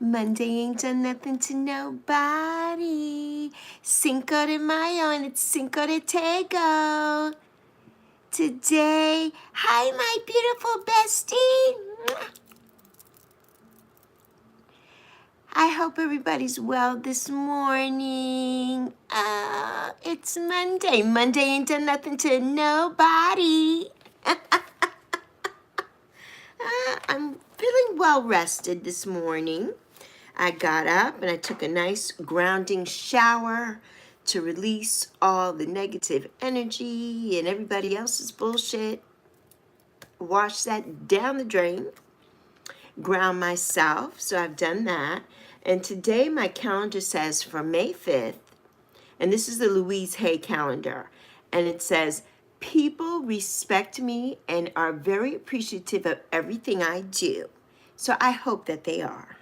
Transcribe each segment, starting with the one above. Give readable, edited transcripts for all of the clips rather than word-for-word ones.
Monday ain't done nothing to nobody. Cinco de Mayo and it's Cinco de Tego. Today, hi my beautiful bestie. I hope everybody's well this morning. It's Monday. Monday ain't done nothing to nobody. I'm feeling well rested this morning. I got up and I took a nice grounding shower to release all the negative energy and everybody else's bullshit. Wash that down the drain. Ground myself, so I've done that. And today my calendar says for May 5th, and this is the Louise Hay calendar, and it says, people respect me and are very appreciative of everything I do. So I hope that they are.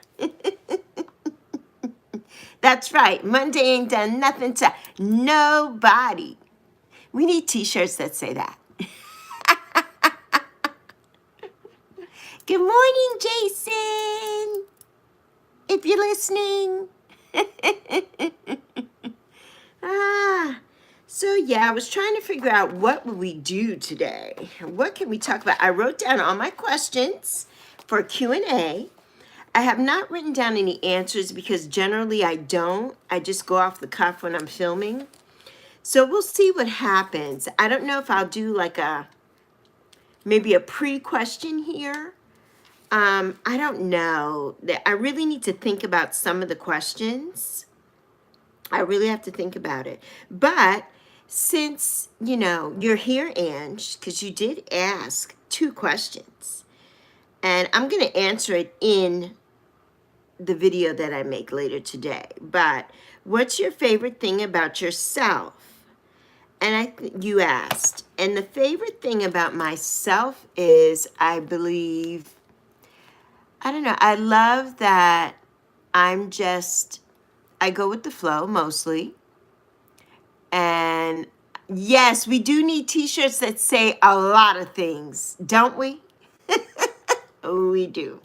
That's right. Monday ain't done nothing to nobody. We need t-shirts that say that. Good morning, Jason. If you're listening. So yeah, I was trying to figure out what would we do today. What can we talk about? I wrote down all my questions for Q&A. I have not written down any answers because generally I don't. I just go off the cuff when I'm filming. So we'll see what happens. I don't know if I'll do like maybe a pre-question here. I don't know. I really need to think about some of the questions. I really have to think about it. But since, you're here, Ange, because you did ask 2 questions. And I'm going to answer it in the video that I make later today. But what's your favorite thing about yourself? And you asked. And the favorite thing about myself is, I believe, I don't know, I love that I go with the flow mostly. And yes, we do need t-shirts that say a lot of things, don't we? We do.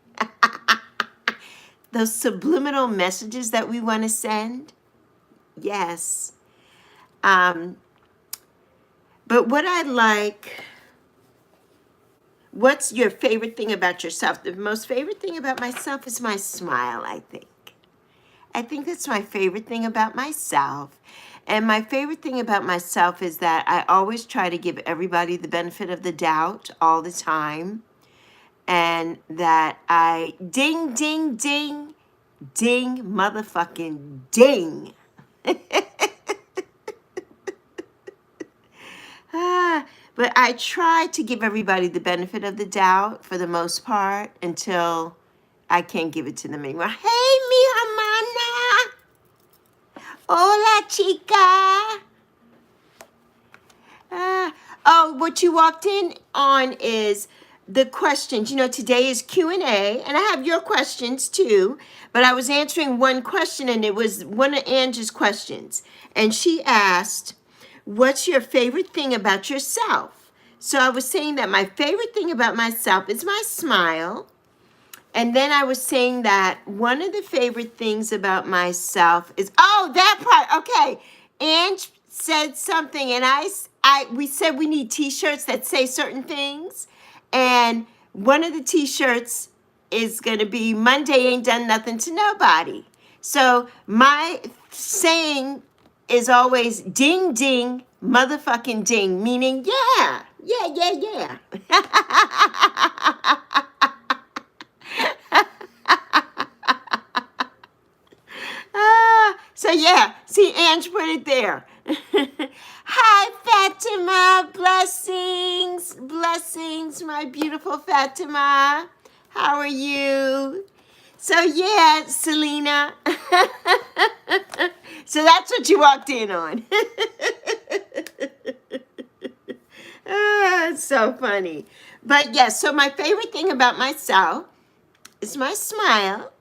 Those subliminal messages that we want to send. Yes. But what I like, what's your favorite thing about yourself? The most favorite thing about myself is my smile, I think. I think that's my favorite thing about myself. And my favorite thing about myself is that I always try to give everybody the benefit of the doubt all the time. And that I ding, ding, ding, ding, motherfucking ding. But I try to give everybody the benefit of the doubt for the most part until I can't give it to them anymore. Hey, mi hermana. Hola, chica. What you walked in on is the questions. Today is Q&A, and I have your questions too, but I was answering one question, and it was one of Angie's questions. And she asked, what's your favorite thing about yourself? So I was saying that my favorite thing about myself is my smile. And then I was saying that one of the favorite things about myself is, that part. Okay. Ange said something, and we said we need t-shirts that say certain things. And one of the t-shirts is going to be Monday ain't done nothing to nobody. So my saying is always ding, ding, motherfucking ding, meaning yeah. So yeah, see, Ange put it there. Hi, Fatima. Blessings, my beautiful Fatima. How are you? So yeah, Selena. So that's what you walked in on. It's so funny. But yes, so my favorite thing about myself is my smile.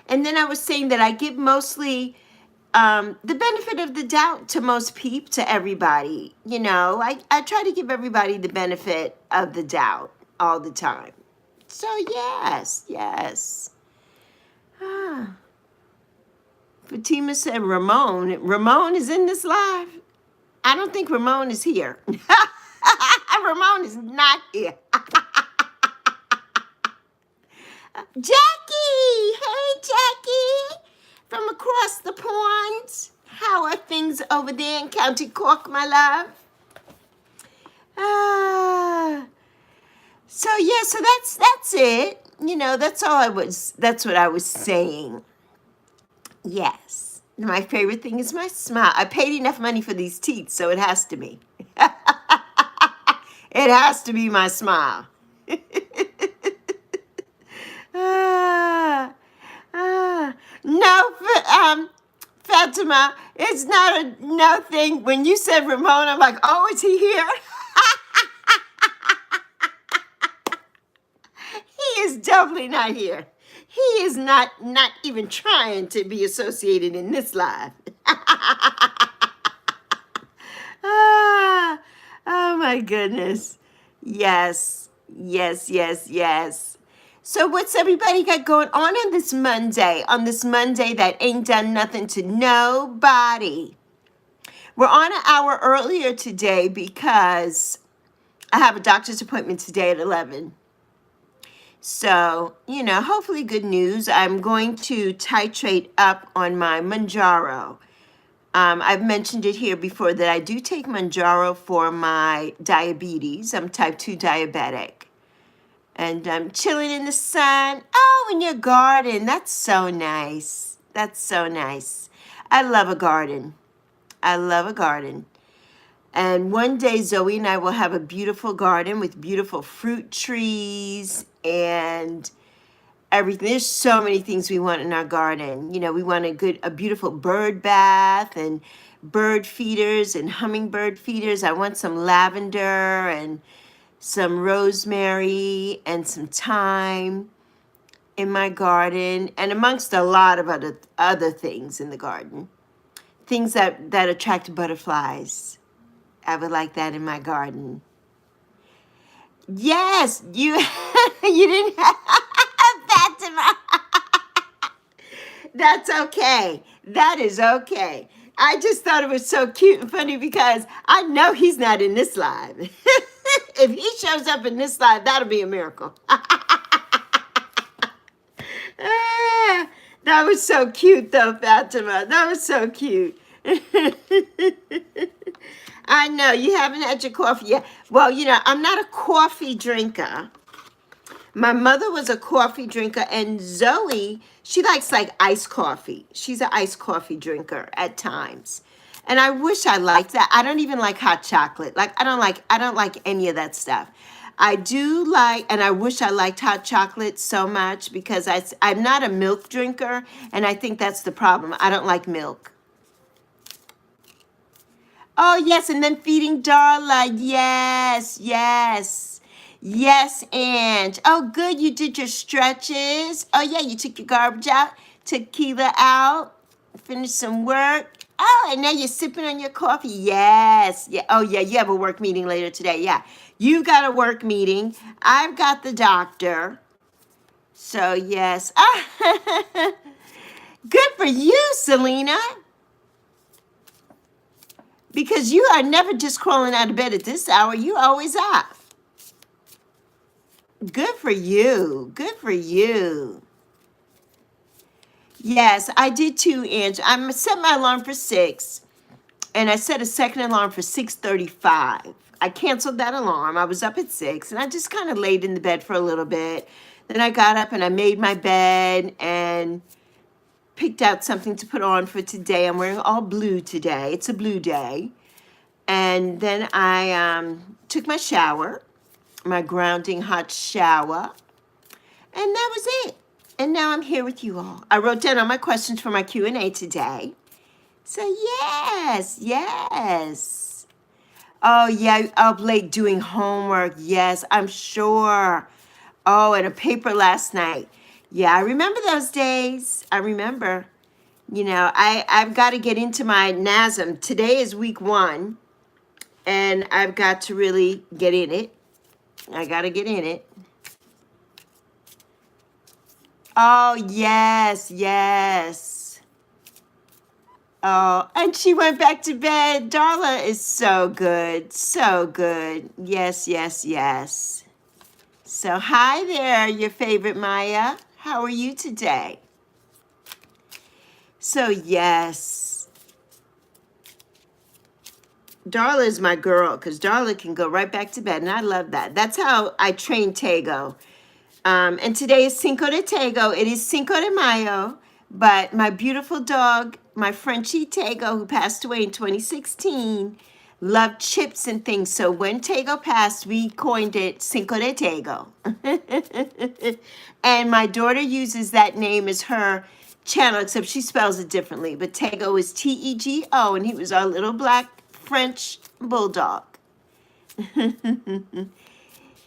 And then I was saying that I give mostly the benefit of the doubt to most people, to everybody. I try to give everybody the benefit of the doubt all the time. So yes. Ah. Fatima said Ramon. Ramon is in this live? I don't think Ramon is here. Ramon is not here. Jackie! Hey, Jackie! From across the pond. How are things over there in County Cork, my love? So yeah, so that's it. You know, that's what I was saying. Yes. My favorite thing is my smile. I paid enough money for these teeth, so it has to be. It has to be my smile. No, Fatima, it's not a no thing. When you said Ramon, I'm like, oh, is he here? He is definitely not here. He is not even trying to be associated in this live. Oh my goodness. Yes, yes, yes, yes. So what's everybody got going on this Monday? On this Monday that ain't done nothing to nobody. We're on an hour earlier today because I have a doctor's appointment today at 11. So, you know, hopefully good news. I'm going to titrate up on my Manjaro. I've mentioned it here before that I do take Manjaro for my diabetes. I'm type 2 diabetic. And I'm chilling in the sun. Oh, in your garden. That's so nice. That's so nice. I love a garden. I love a garden. And one day Zoe and I will have a beautiful garden with beautiful fruit trees and everything. There's so many things we want in our garden. You know, we want a beautiful bird bath and bird feeders and hummingbird feeders. I want some lavender and some rosemary and some thyme in my garden, and amongst a lot of other things in the garden. Things that attract butterflies. I would like that in my garden. Yes, you you didn't have that. That's okay. That is okay. I just thought it was so cute and funny because I know he's not in this live. If he shows up in this live, that'll be a miracle. That was so cute, though, Fatima. That was so cute. I know, you haven't had your coffee yet. Well, you know, I'm not a coffee drinker. My mother was a coffee drinker, and Zoe, she likes like iced coffee. She's an iced coffee drinker at times. And I wish I liked that. I don't even like hot chocolate. Like I don't like any of that stuff. I do like, and I wish I liked hot chocolate so much because I'm not a milk drinker, and I think that's the problem. I don't like milk. Oh, yes, and then feeding Darla. Yes, yes. Yes, and oh, good, you did your stretches. Oh, yeah, you took your garbage out, took Keela out, finished some work. Oh, and now you're sipping on your coffee. Yes. Yeah. Oh, yeah, you have a work meeting later today. Yeah, you've got a work meeting. I've got the doctor. So, yes. Good for you, Selena. Because you are never just crawling out of bed at this hour. You're always up. Good for you. Good for you. Yes, I did too, Ange. I set my alarm for 6, and I set a second alarm for 6:35. I canceled that alarm. I was up at 6, and I just kind of laid in the bed for a little bit. Then I got up and I made my bed and picked out something to put on for today. I'm wearing all blue today. It's a blue day. And then I took my shower, my grounding hot shower, and that was it. And now I'm here with you all. I wrote down all my questions for my Q&A today. So yes, yes. Oh yeah, up late doing homework. Yes, I'm sure. Oh, and a paper last night. Yeah, I remember those days. I remember. You know, I've got to get into my NASM. Today is week 1. And I've got to really get in it. I got to get in it. Oh, yes, yes. Oh, and she went back to bed. Darla is so good. So good. Yes, yes, yes. So, hi there, your favorite Maya. How are you today? So, yes, Darla is my girl because Darla can go right back to bed, and I love that. That's how I train Tego. And today is Cinco de Tego. It is Cinco de Mayo, but my beautiful dog, my Frenchie Tego, who passed away in 2016, loved chips and things. So when Tego passed, we coined it Cinco de Tego. And my daughter uses that name as her channel, except she spells it differently. But Tego is Tego, and he was our little black French bulldog.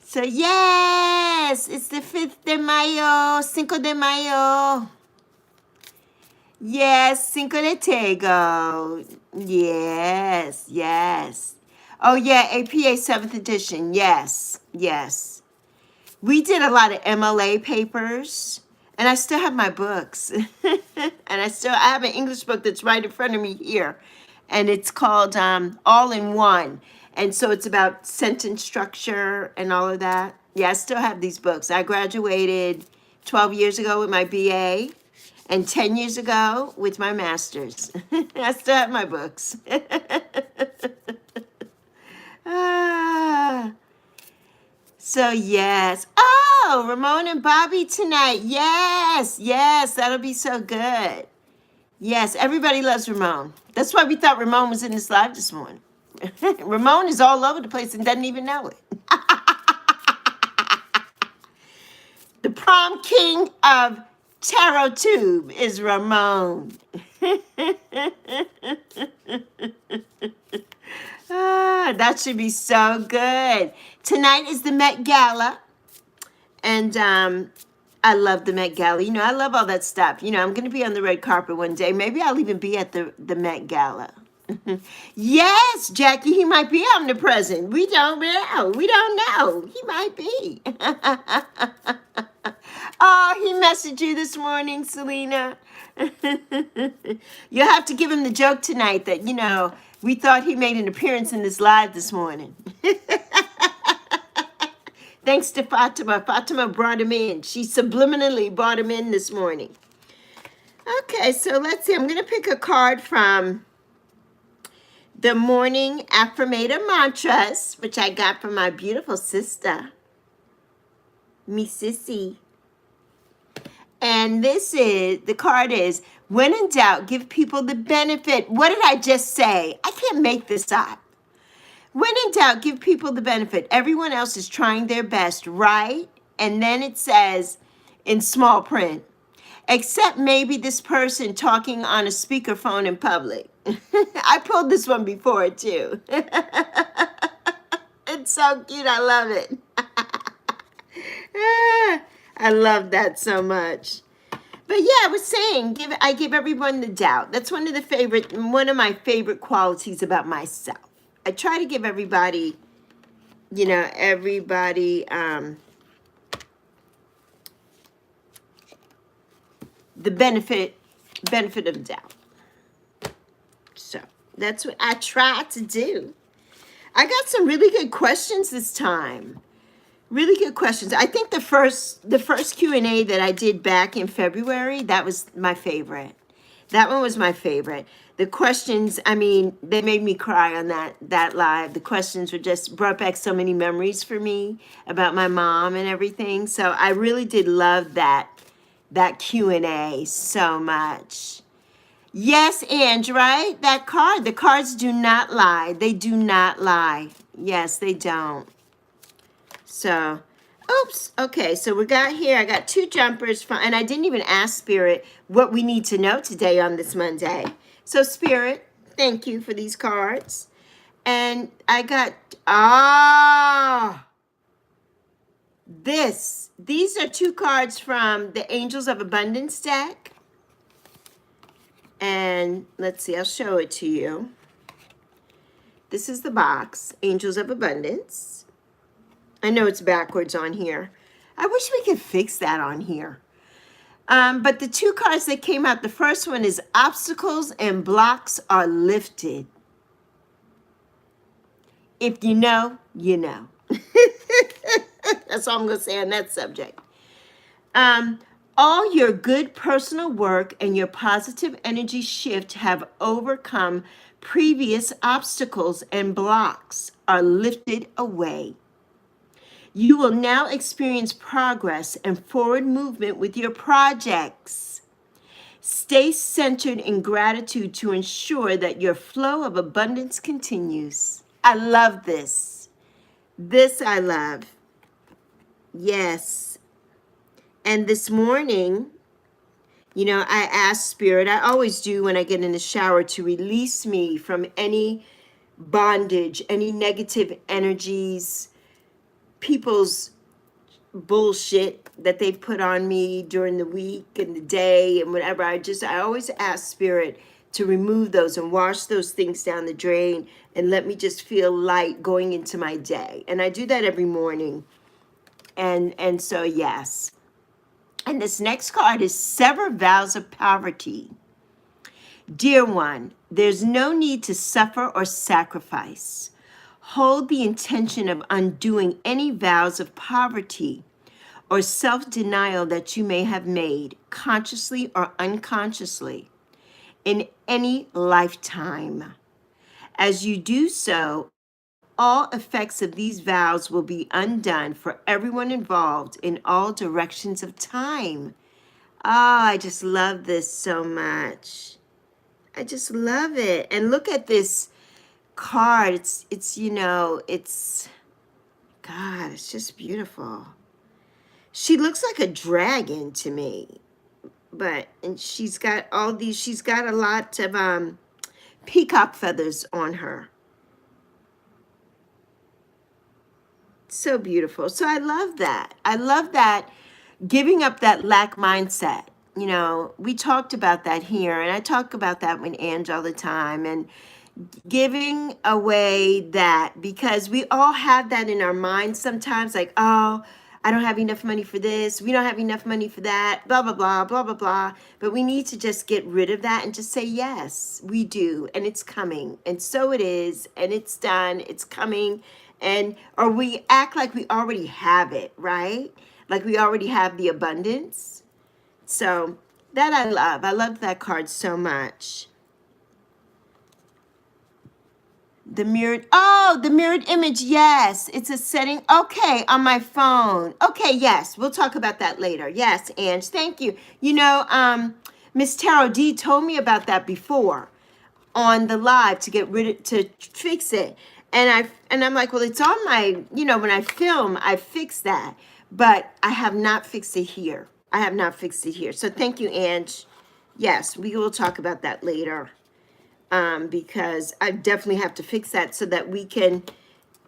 So yes, it's the 5th de Mayo, Cinco de Mayo. Yes, Cinco de Tego. Yes, yes. Oh yeah, APA 7th edition. Yes, yes. We did a lot of MLA papers, and I still have my books. And I have an English book that's right in front of me here, and it's called All in One. And so it's about sentence structure and all of that. Yeah, I still have these books. I graduated 12 years ago with my BA and 10 years ago with my master's. I still have my books. Ah. So yes. Oh, Ramon and Bobby tonight. Yes, yes, that'll be so good. Yes, everybody loves Ramon. That's why we thought Ramon was in this live this morning. Ramon is all over the place and doesn't even know it. The prom king of Tarot Tube is Ramon. Ah, that should be so good. Tonight is the Met Gala. And I love the Met Gala. You know, I love all that stuff. You know, I'm going to be on the red carpet one day. Maybe I'll even be at the Met Gala. Yes, Jackie, he might be omnipresent. We don't know. We don't know. He might be. Oh, he messaged you this morning, Selena. You'll have to give him the joke tonight that, you know, we thought he made an appearance in this live this morning. Thanks to Fatima. Fatima brought him in. She subliminally brought him in this morning. Okay, so let's see. I'm going to pick a card from the Morning Affirmator Mantras, which I got from my beautiful sister, me sissy. And the card is, when in doubt, give people the benefit. What did I just say? I can't make this up. When in doubt, give people the benefit. Everyone else is trying their best, right? And then it says in small print, except maybe this person talking on a speakerphone in public. I pulled this one before too. It's so cute. I love it. I love that so much. But yeah, I was saying, I give everyone the doubt. That's one of my favorite qualities about myself. I try to give everybody, you know, the benefit of the doubt. So that's what I try to do. I got some really good questions this time. Really good questions. I think the first Q&A that I did back in February, that was my favorite. That one was my favorite. The questions, I mean, they made me cry on that live. The questions were just brought back so many memories for me about my mom and everything. So I really did love that Q&A so much. Yes, Ange, right? That card. The cards do not lie. They do not lie. Yes, they don't. So, oops. Okay, so I got 2 jumpers from, and I didn't even ask Spirit what we need to know today on this Monday. So, Spirit, thank you for these cards. And I got, these are 2 cards from the Angels of Abundance deck. And let's see, I'll show it to you. This is the box, Angels of Abundance. I know it's backwards on here. I wish we could fix that on here. But the two cards that came out, the first one is obstacles and blocks are lifted. If you know, you know. That's all I'm going to say on that subject. All your good personal work and your positive energy shift have overcome previous obstacles and blocks are lifted away. You will now experience progress and forward movement with your projects. Stay centered in gratitude to ensure that your flow of abundance continues. I love this. This I love. Yes. And this morning, you know, I asked Spirit, I always do when I get in the shower, to release me from any bondage, any negative energies, people's bullshit that they've put on me during the week and the day and whatever. I always ask Spirit to remove those and wash those things down the drain and let me just feel light going into my day. And I do that every morning. And so, yes. And this next card is Sever Vows of Poverty. Dear one, there's no need to suffer or sacrifice. Hold the intention of undoing any vows of poverty or self-denial that you may have made, consciously or unconsciously, in any lifetime. As you do so, all effects of these vows will be undone for everyone involved in all directions of time. Ah, I just love this so much. I just love it. And look at this card. It's God, it's just beautiful. She looks like a dragon to me. And she's got a lot of peacock feathers on her. So beautiful. So I love that. I love that, giving up that lack mindset. You know, we talked about that here, and I talk about that with Ange all the time, and giving away that, because we all have that in our minds sometimes, like, oh, I don't have enough money for this, we don't have enough money for that, blah, blah, blah, blah, blah, blah. But we need to just get rid of that and just say, yes, we do, and it's coming, and so it is, and it's done, it's coming. Or we act like we already have it, right? Like we already have the abundance. So that I love. I love that card so much. The mirrored image. Yes, it's a setting. Okay, on my phone. Okay, yes, we'll talk about that later. Yes, Ange, thank you. You know, Miss Tarot D told me about that before on the live to fix it. And I'm like, well, it's on my, when I film, I fix that, but I have not fixed it here. So thank you, Ange. Yes, we will talk about that later. Because I definitely have to fix that so that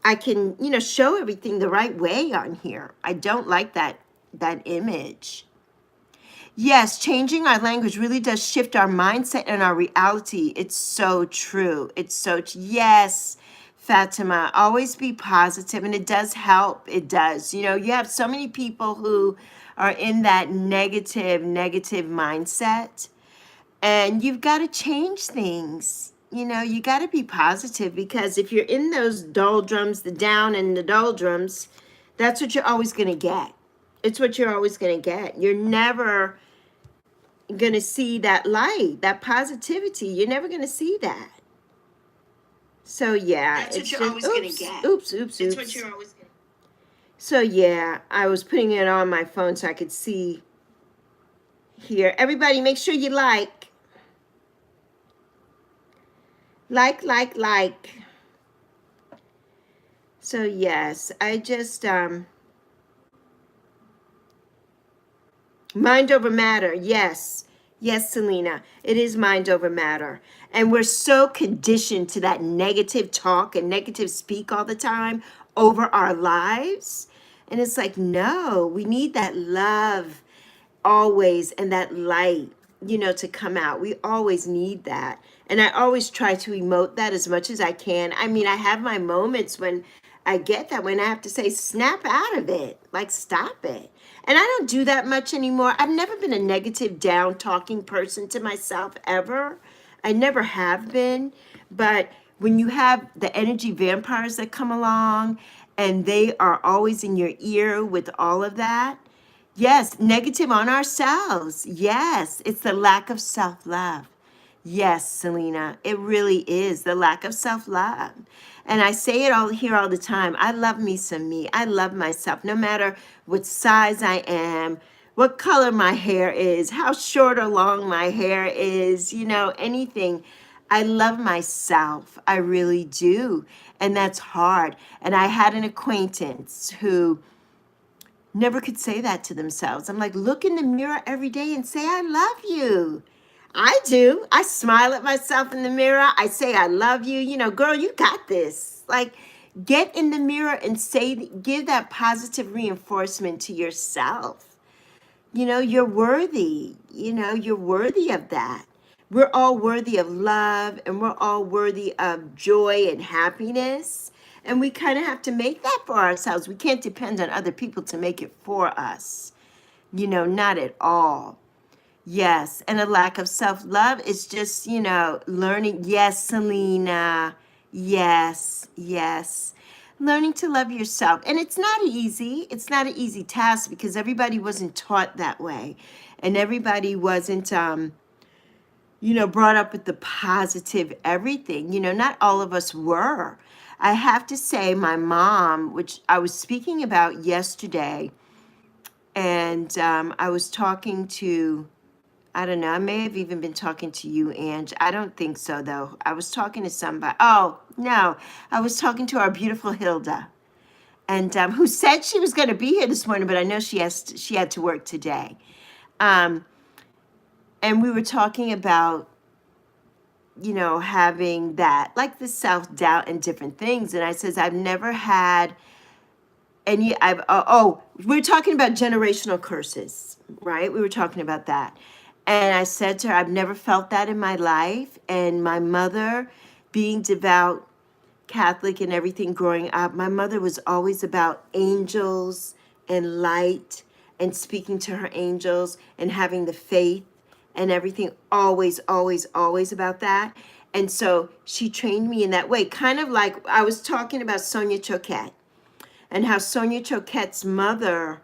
I can, show everything the right way on here. I don't like that image. Yes, changing our language really does shift our mindset and our reality. It's so true. Yes, Fatima, always be positive, and it does help. It does. You have so many people who are in that negative mindset, and you've got to change things. You got to be positive, because if you're in those doldrums, the down and the doldrums, that's what you're always going to get. It's what you're always going to get. You're never going to see that light, that positivity. You're never going to see that. So yeah, that's what you're always going to get. Oops. It's what you're always going to get. So yeah, I was putting it on my phone so I could see here. Everybody, make sure you like. So yes, I just mind over matter. Yes, Selena, it is mind over matter. And we're so conditioned to that negative talk and negative speak all the time over our lives. And it's like, no, we need that love always, and that light, to come out. We always need that. And I always try to emote that as much as I can. I mean, I have my moments when I get that, when I have to say, snap out of it, like, stop it. And I don't do that much anymore. I've never been a negative, down talking person to myself ever. I never have been. But when you have the energy vampires that come along and they are always in your ear with all of that, yes, negative on ourselves. Yes, it's the lack of self love. Yes, Selena, it really is the lack of self love. And I say it all here all the time. I love me some me. I love myself no matter what size I am, what color my hair is, how short or long my hair is, anything. I love myself. I really do. And that's hard. And I had an acquaintance who never could say that to themselves. I'm like, look in the mirror every day and say, I love you. I do. I smile at myself in the mirror. I say, I love you. Girl, you got this. Like, get in the mirror and give that positive reinforcement to yourself. You're worthy. You're worthy of that. We're all worthy of love and we're all worthy of joy and happiness. And we kind of have to make that for ourselves. We can't depend on other people to make it for us. Not at all. Yes, and a lack of self-love is just, learning. Yes, Selena. Yes, yes. Learning to love yourself. And it's not easy. It's not an easy task because everybody wasn't taught that way. And everybody wasn't, brought up with the positive everything. Not all of us were. I have to say, my mom, which I was speaking about yesterday, and I was talking to, I don't know. I may have even been talking to you, Ange. I don't think so, though. I was talking to somebody. Oh, no. I was talking to our beautiful Hilda, and who said she was going to be here this morning, but I know she had to work today. And we were talking about, having that, like the self-doubt and different things. And I says, I've never had any, we're talking about generational curses, right? We were talking about that. And I said to her, I've never felt that in my life. And my mother, being devout Catholic and everything growing up, my mother was always about angels and light and speaking to her angels and having the faith and everything. Always, always, always about that. And so she trained me in that way. Kind of like I was talking about Sonia Choquette and how Sonia Choquette's mother,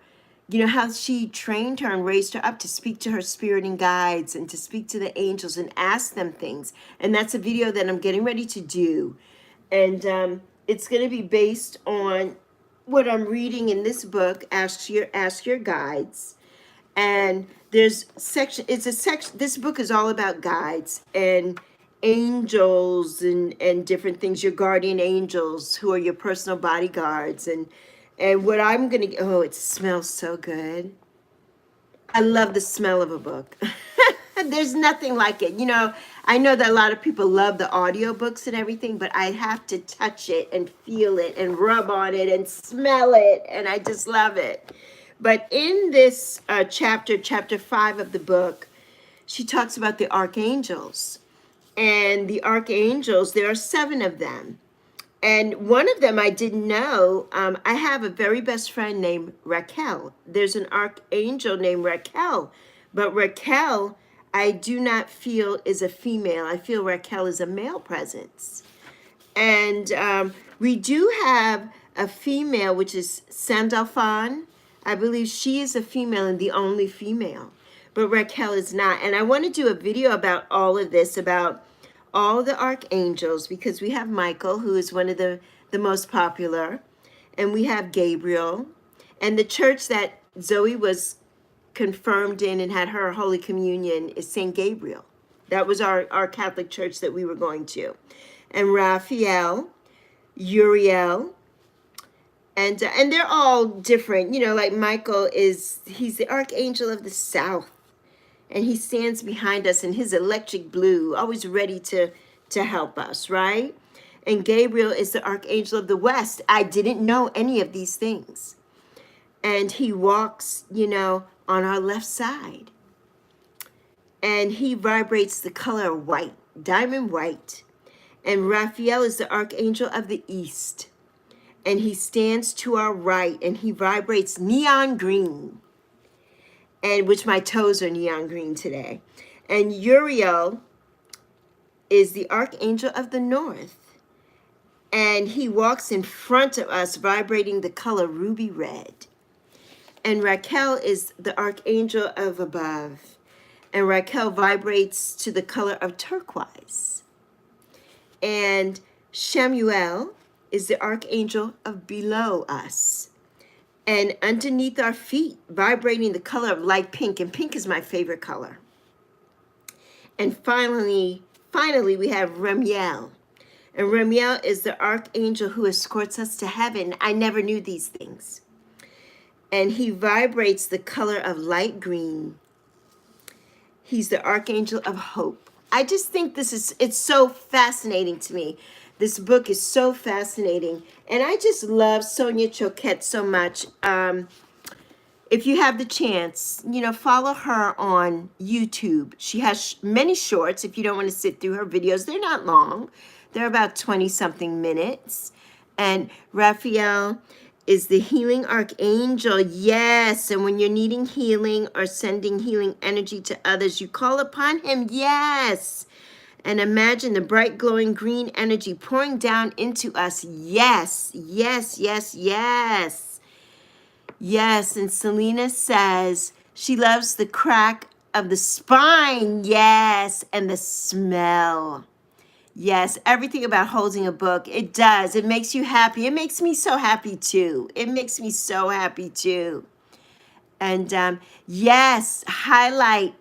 how she trained her and raised her up to speak to her spirit and guides and to speak to the angels and ask them things. And that's a video that I'm getting ready to do. And it's going to be based on what I'm reading in this book, Ask Your Guides. And there's section, this book is all about guides and angels and different things, your guardian angels who are your personal bodyguards. And what I'm going to, oh, it smells so good. I love the smell of a book. There's nothing like it. I know that a lot of people love the audiobooks and everything, but I have to touch it and feel it and rub on it and smell it. And I just love it. But in this chapter 5 of the book, she talks about the archangels. And the archangels, there are 7 of them. And one of them I didn't know. I have a very best friend named Raquel. There's an archangel named Raquel. But Raquel, I do not feel is a female. I feel Raquel is a male presence. And we do have a female, which is Sandalphon. I believe she is a female and the only female. But Raquel is not. And I want to do a video about all of this, about all the archangels, because we have Michael, who is one of the most popular, and we have Gabriel, and the church that Zoe was confirmed in and had her Holy Communion is St. Gabriel. That was our Catholic church that we were going to. And Raphael, Uriel, and they're all different. Like Michael he's the archangel of the south. And he stands behind us in his electric blue, always ready to help us, right? And Gabriel is the archangel of the west. I didn't know any of these things. And he walks, on our left side. And he vibrates the color white, diamond white. And Raphael is the archangel of the east. And he stands to our right and he vibrates neon green. and which my toes are neon green today. And Uriel is the archangel of the north. And he walks in front of us, vibrating the color ruby red. And Raquel is the archangel of above. And Raquel vibrates to the color of turquoise. And Shamuel is the archangel of below us. And underneath our feet, vibrating the color of light pink. And pink is my favorite color. And finally, we have Remiel. And Remiel is the archangel who escorts us to heaven. I never knew these things. And he vibrates the color of light green. He's the archangel of hope. I just think it's so fascinating to me. This book is so fascinating. And I just love Sonia Choquette so much. If you have the chance, follow her on YouTube. She has many shorts if you don't want to sit through her videos. They're not long. They're about 20-something minutes. And Raphael is the healing archangel. Yes, and when you're needing healing or sending healing energy to others, you call upon him. Yes. And imagine the bright glowing green energy pouring down into us. Yes, yes, yes, yes. Yes, and Selena says she loves the crack of the spine. Yes, and the smell. Yes, everything about holding a book, it does. It makes you happy. It makes me so happy too. It makes me so happy too. And yes, highlight,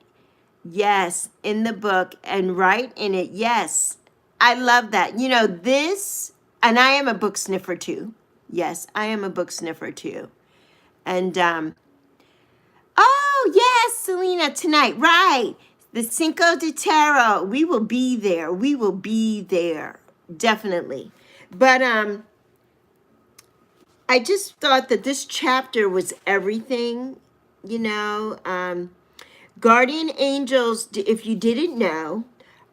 yes, in the book and write in it. Yes, I love that. This, and I am a book sniffer too. Yes, I am a book sniffer too. And, oh, yes, Selena, tonight, right. The Cinco de Terro, we will be there. We will be there, definitely. But I just thought that this chapter was everything, Guardian angels, if you didn't know,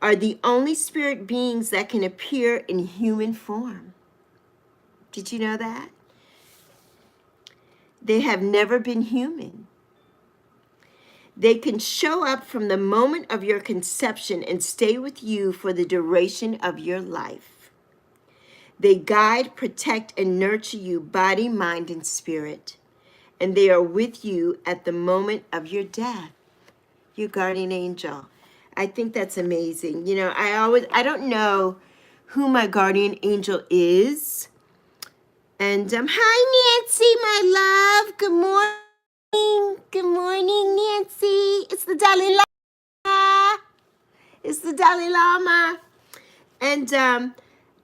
are the only spirit beings that can appear in human form. Did you know that? They have never been human. They can show up from the moment of your conception and stay with you for the duration of your life. They guide, protect, and nurture you, body, mind, and spirit. And they are with you at the moment of your death. Your guardian angel. I think that's amazing. I don't know who my guardian angel is. And hi, Nancy, my love. Good morning. Good morning, Nancy. It's the Dalai Lama. It's the Dalai Lama. And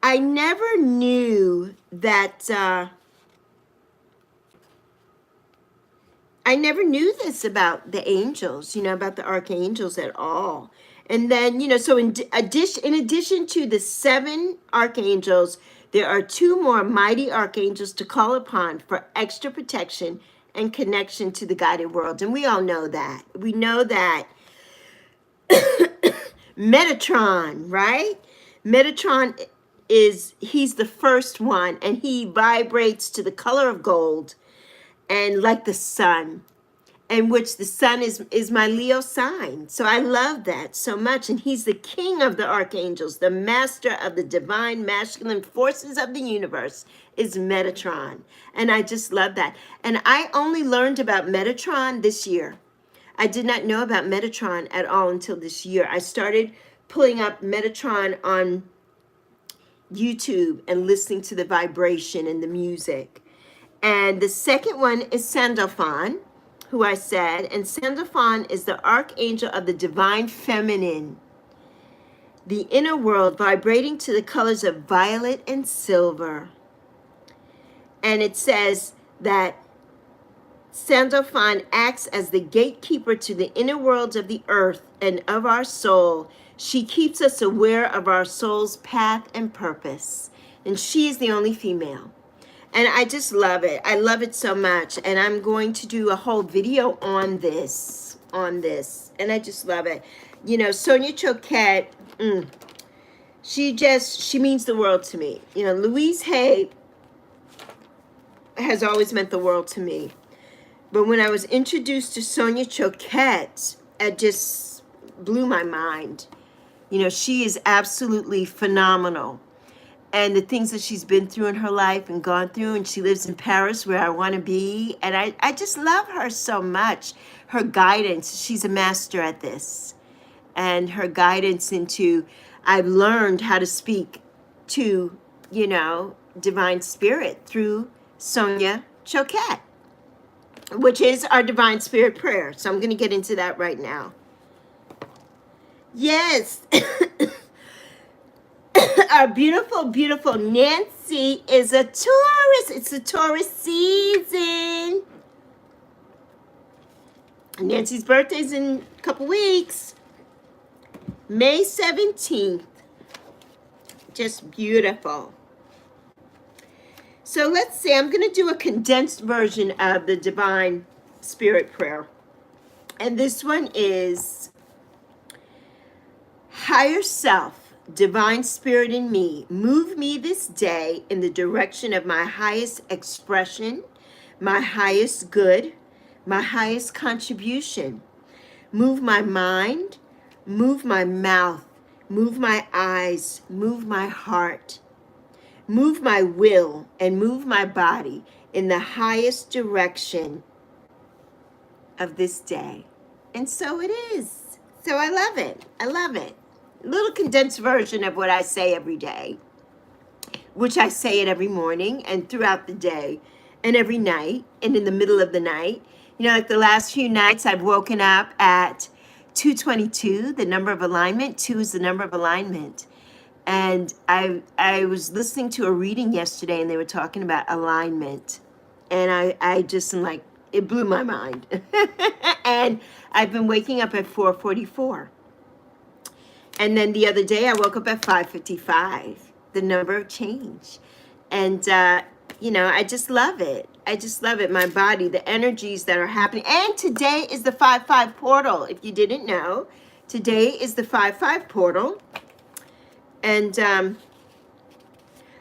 I never knew that, I never knew this about the angels, about the archangels at all. And then, so in addition to the 7 archangels, there are 2 more mighty archangels to call upon for extra protection and connection to the guided world. And we all know that. We know that Metatron, right? Metatron he's the first one, and he vibrates to the color of gold and like the sun, and which the sun is my Leo sign. So I love that so much. And he's the king of the archangels, the master of the divine masculine forces of the universe is Metatron. And I just love that. And I only learned about Metatron this year. I did not know about Metatron at all until this year. I started pulling up Metatron on YouTube and listening to the vibration and the music. And the second one is Sandalphon, who I said, and Sandalphon is the archangel of the divine feminine, the inner world vibrating to the colors of violet and silver. And it says that Sandalphon acts as the gatekeeper to the inner worlds of the earth and of our soul. She keeps us aware of our soul's path and purpose. And she is the only female. And I just love it. I love it so much. And I'm going to do a whole video on this. And I just love it. Sonia Choquette, she means the world to me. Louise Hay has always meant the world to me. But when I was introduced to Sonia Choquette, it just blew my mind. You know, she is absolutely phenomenal. And the things that she's been through in her life and gone through, and she lives in Paris where I want to be. And I just love her so much. Her guidance, she's a master at this. And her guidance into, I've learned how to speak to, you know, divine spirit through Sonia Choquette, which is our divine spirit prayer. So I'm going to get into that right now. Yes. Our beautiful, beautiful Nancy is a Taurus. It's the Taurus season. Nancy's birthday's in a couple weeks. May 17th. Just beautiful. So let's see. I'm going to do a condensed version of the Divine Spirit Prayer. And this one is Higher Self. Divine Spirit in me, move me this day in the direction of my highest expression, my highest good, my highest contribution. Move my mind, move my mouth, move my eyes, move my heart, move my will, and move my body in the highest direction of this day. And so it is. So I love it. I love it. Little condensed version of what I say every day, which I say it every morning and throughout the day and every night and in the middle of the night. You know, like the last few nights I've woken up at 222, the number of alignment. 2 is the number of alignment. And I was listening to a reading yesterday and they were talking about alignment. And I just am like, it blew my mind. And I've been waking up at 4:44. And then the other day I woke up at 5:55, the number of change. And, you know, I just love it. I just love it. My body, the energies that are happening. And today is the 5-5 portal. If you didn't know, today is the 5-5 portal. And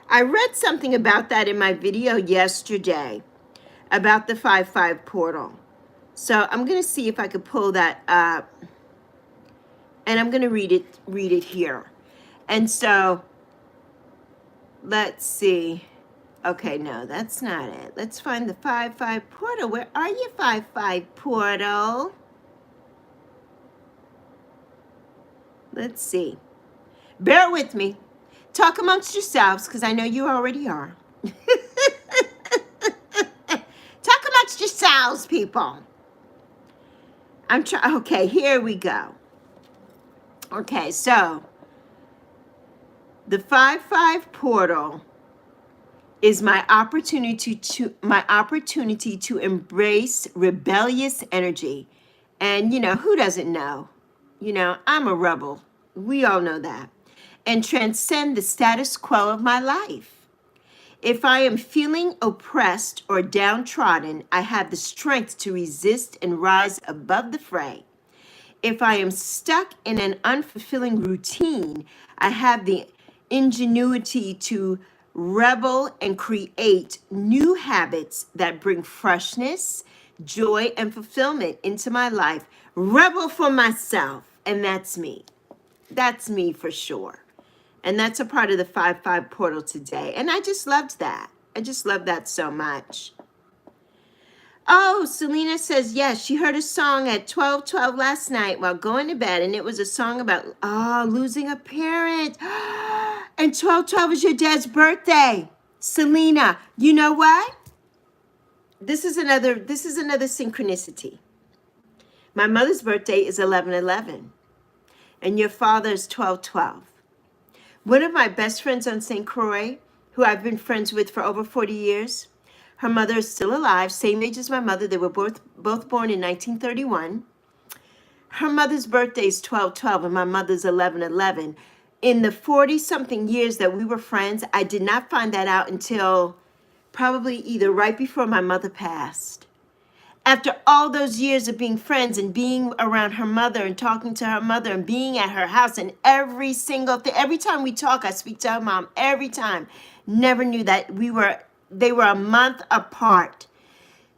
I read something about that in my video yesterday about the 5-5 portal. So I'm going to see if I could pull that up. And I'm going to read it here. And so, let's see. Okay, no, that's not it. Let's find the 5-5 portal. Where are you, 5-5 portal? Let's see. Bear with me. Talk amongst yourselves, because I know you already are. Talk amongst yourselves, people. Okay, here we go. Okay, so the 5-5 portal is my opportunity to embrace rebellious energy. And you know, who doesn't know? You know, I'm a rebel. We all know that. And transcend the status quo of my life. If I am feeling oppressed or downtrodden, I have the strength to resist and rise above the fray. If I am stuck in an unfulfilling routine, I have the ingenuity to rebel and create new habits that bring freshness, joy, and fulfillment into my life. Rebel for myself. And that's me. That's me for sure. And that's a part of the 5-5 portal today. And I just loved that. I just love that so much. Oh, Selena says, yes, she heard a song at 12:12 last night while going to bed. And it was a song about, losing a parent. And 12:12 is your dad's birthday. Selena, you know what? This is another synchronicity. My mother's birthday is 11/11. And your father's 12/12. One of my best friends on St. Croix, who I've been friends with for over 40 years, her mother is still alive, same age as my mother. They were both born in 1931. Her mother's birthday is 12/12 and my mother's 11/11. In the 40-something years that we were friends, I did not find that out until probably either right before my mother passed. After all those years of being friends and being around her mother and talking to her mother and being at her house and every single thing, every time we talk, I speak to her mom, every time. Never knew that they were a month apart.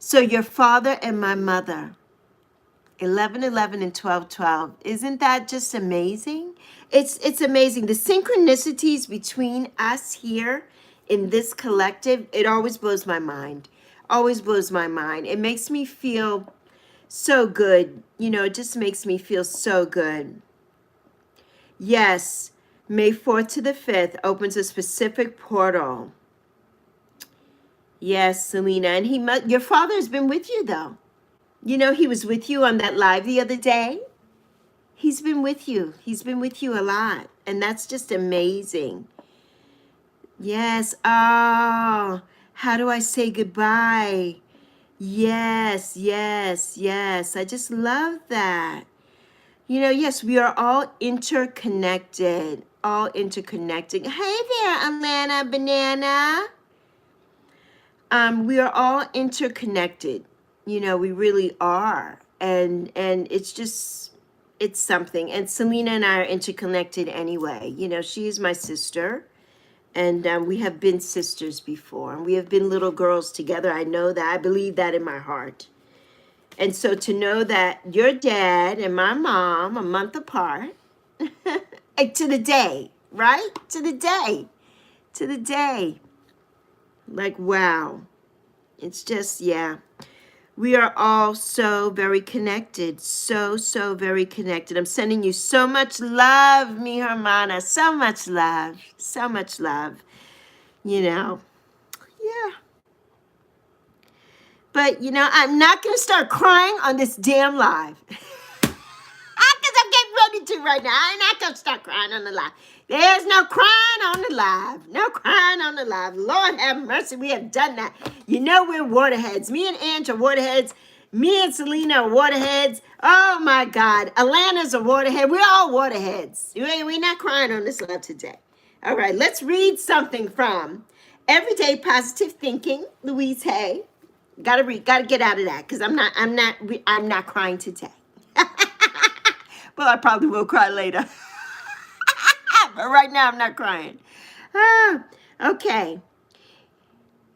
So your father and my mother, 11:11 and 12:12. Isn't that just amazing? It's amazing. The synchronicities between us here in this collective, it always blows my mind. Always blows my mind. It makes me feel so good. You know, it just makes me feel so good. Yes, May 4th to the 5th opens a specific portal. Yes, Selena. And your father has been with you, though. You know, he was with you on that live the other day. He's been with you. He's been with you a lot. And that's just amazing. Yes. Oh, how do I say goodbye? Yes, yes, yes. I just love that. You know, yes, we are all interconnected. All interconnected. Hey there, Alana Banana. We are all interconnected. You know, we really are. And it's something. And Selena and I are interconnected anyway. You know, she is my sister. And we have been sisters before. And we have been little girls together. I know that. I believe that in my heart. And so to know that your dad and my mom, a month apart, to the day, right? To the day. To the day. Like, wow. It's just, yeah. We are all so very connected. So, so very connected. I'm sending you so much love, mi hermana. So much love. So much love. You know. Yeah. But, you know, I'm not going to start crying on this damn live. Because I'm getting ready to right now. I'm not going to start crying on the live. There's no crying on the live. No crying on the live. Lord have mercy, we have done that. You know we're waterheads. Me and Ange are waterheads. Me and Selena are waterheads. Oh, my God. Alana's a waterhead. We're all waterheads. We're not crying on this live today. All right, let's read something from Everyday Positive Thinking, Louise Hay. Gotta get out of that because I'm not crying today. Well, I probably will cry later. But right now, I'm not crying. Okay.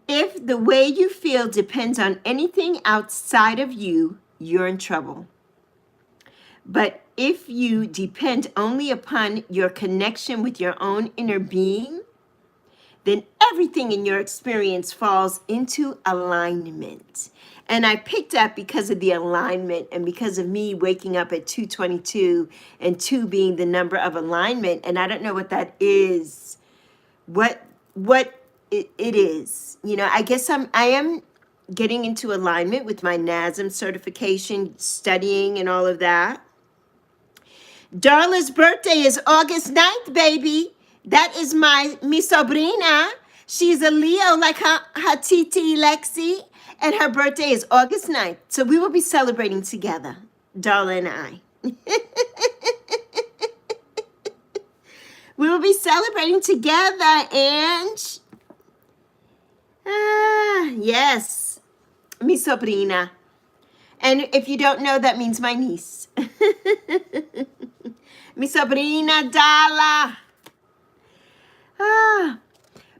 If the way you feel depends on anything outside of you, you're in trouble. But if you depend only upon your connection with your own inner being, then everything in your experience falls into alignment. And I picked up because of the alignment and because of me waking up at 2:22 and 2 being the number of alignment. And I don't know what that is, what it is. You know, I guess I am getting into alignment with my NASM certification, studying and all of that. Darla's birthday is August 9th, baby. That is mi sobrina. She's a Leo like her titi Lexi. And her birthday is August 9th. So we will be celebrating together, Darla and I. We will be celebrating together, Ange. Yes. Mi sobrina. And if you don't know, that means my niece. Mi sobrina Dala.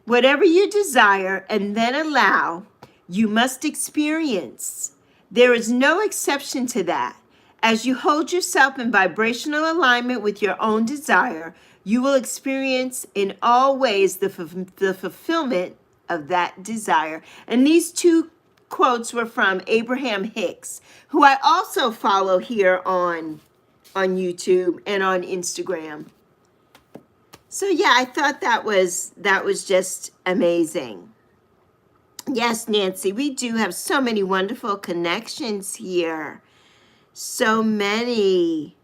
Whatever you desire and then allow, you must experience. There is no exception to that. As you hold yourself in vibrational alignment with your own desire, you will experience in all ways the fulfillment of that desire. And these two quotes were from Abraham Hicks, who I also follow here on YouTube and on Instagram. So yeah, I thought that was just amazing. Yes, Nancy, we do have so many wonderful connections here. So many.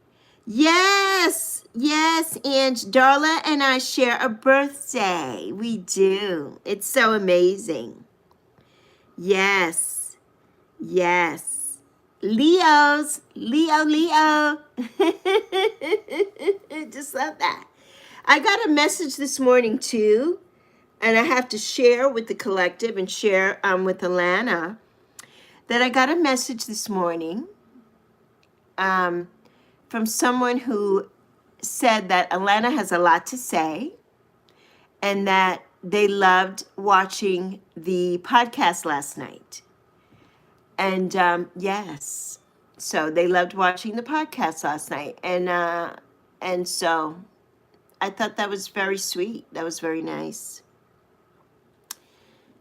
Yes, Ange, Darla and I share a birthday. We do. It's so amazing. Yes. Leos. Leo. Just love that. I got a message this morning too, and I have to share with the collective and share with Alana that I got a message this morning from someone who said that Alana has a lot to say and that they loved watching the podcast last night. And yes, so they loved watching the podcast last night, and so I thought that was very sweet. That was very nice.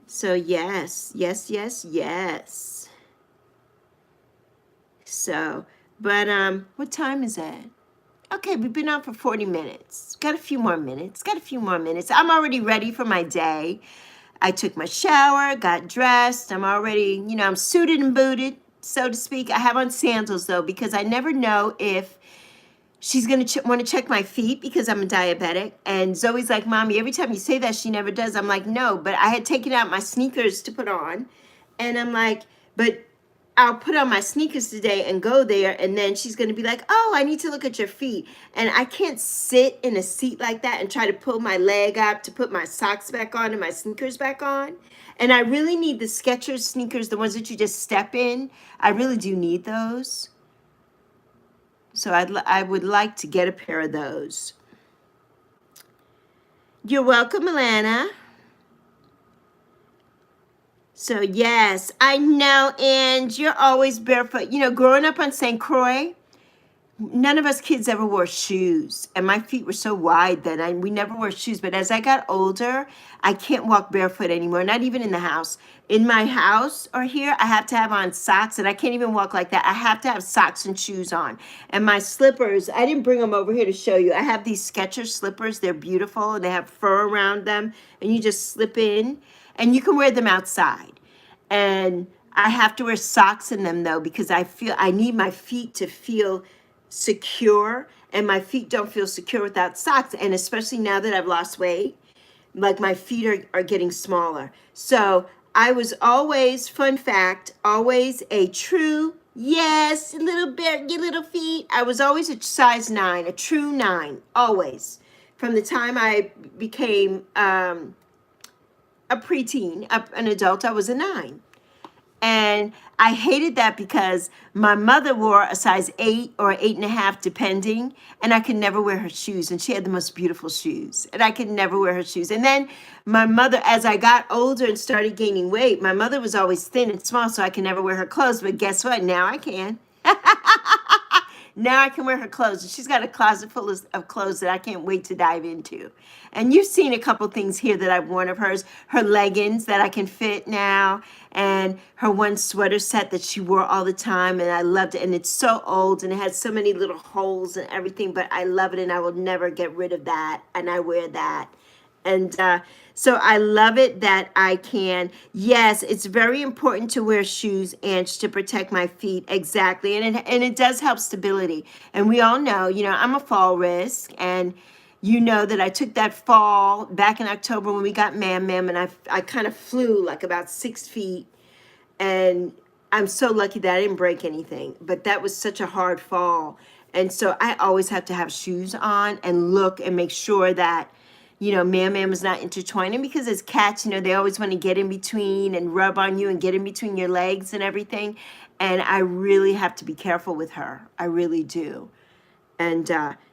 So yes, yes, yes, yes. So, but what time is it? Okay, we've been on for 40 minutes. Got a few more minutes. Got a few more minutes. I'm already ready for my day. I took my shower, got dressed. I'm already, I'm suited and booted, so to speak. I have on sandals though, because I never know if she's going to want to check my feet because I'm a diabetic. And Zoe's like, Mommy, every time you say that, she never does. I'm like, no, but I had taken out my sneakers to put on. And I'm like, but I'll put on my sneakers today and go there. And then she's going to be like, oh, I need to look at your feet. And I can't sit in a seat like that and try to pull my leg up to put my socks back on and my sneakers back on. And I really need the Skechers sneakers, the ones that you just step in. I really do need those. So I would like to get a pair of those. You're welcome, Alana. So yes, I know, and you're always barefoot. Growing up on St. Croix, none of us kids ever wore shoes, and my feet were so wide that we never wore shoes. But as I got older, I can't walk barefoot anymore, not even in the house. In my house or here, I have to have on socks, and I can't even walk like that. I have to have socks and shoes on. And my slippers, I didn't bring them over here to show you. I have these Skechers slippers. They're beautiful, and they have fur around them, and you just slip in, and you can wear them outside. And I have to wear socks in them, though, because I need my feet to feel secure, and my feet don't feel secure without socks. And especially now that I've lost weight, like my feet are getting smaller. So I was always, fun fact, always a true, yes, little bear, your little feet. I was always a size 9, a true 9, always. From the time I became a preteen, an adult, I was a 9. And I hated that because my mother wore a size 8 or 8.5, depending, and I could never wear her shoes. And she had the most beautiful shoes, and I could never wear her shoes. And then my mother, as I got older and started gaining weight, my mother was always thin and small, so I could never wear her clothes. But guess what? Now I can. Now I can wear her clothes. She's got a closet full of clothes that I can't wait to dive into. And you've seen a couple things here that I've worn of hers. Her leggings that I can fit now, and her one sweater set that she wore all the time, and I loved it. And it's so old, and it has so many little holes and everything, but I love it, and I will never get rid of that, and I wear that. And so I love it that I can. Yes, it's very important to wear shoes, and to protect my feet. Exactly. And it does help stability. And we all know, I'm a fall risk. And you know that I took that fall back in October when we got Mam, and I kind of flew like about 6 feet. And I'm so lucky that I didn't break anything. But that was such a hard fall. And so I always have to have shoes on and look and make sure that Mam is not intertwining, because as cats, they always want to get in between and rub on you and get in between your legs and everything. And I really have to be careful with her. I really do. And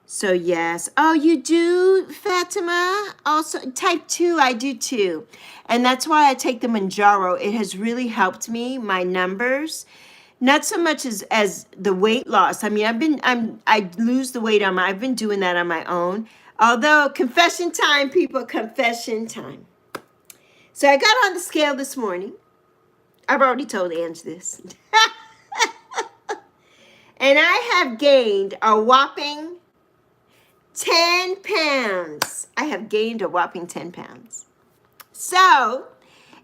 so, yes. Oh, you do, Fatima? Also, type 2, I do too. And that's why I take the Manjaro. It has really helped me, my numbers. Not so much as the weight loss. I mean, I lose the weight I've been doing that on my own. Although, confession time, people, confession time. So I got on the scale this morning. I've already told Ange this. And I have gained a whopping 10 pounds. I have gained a whopping 10 pounds. So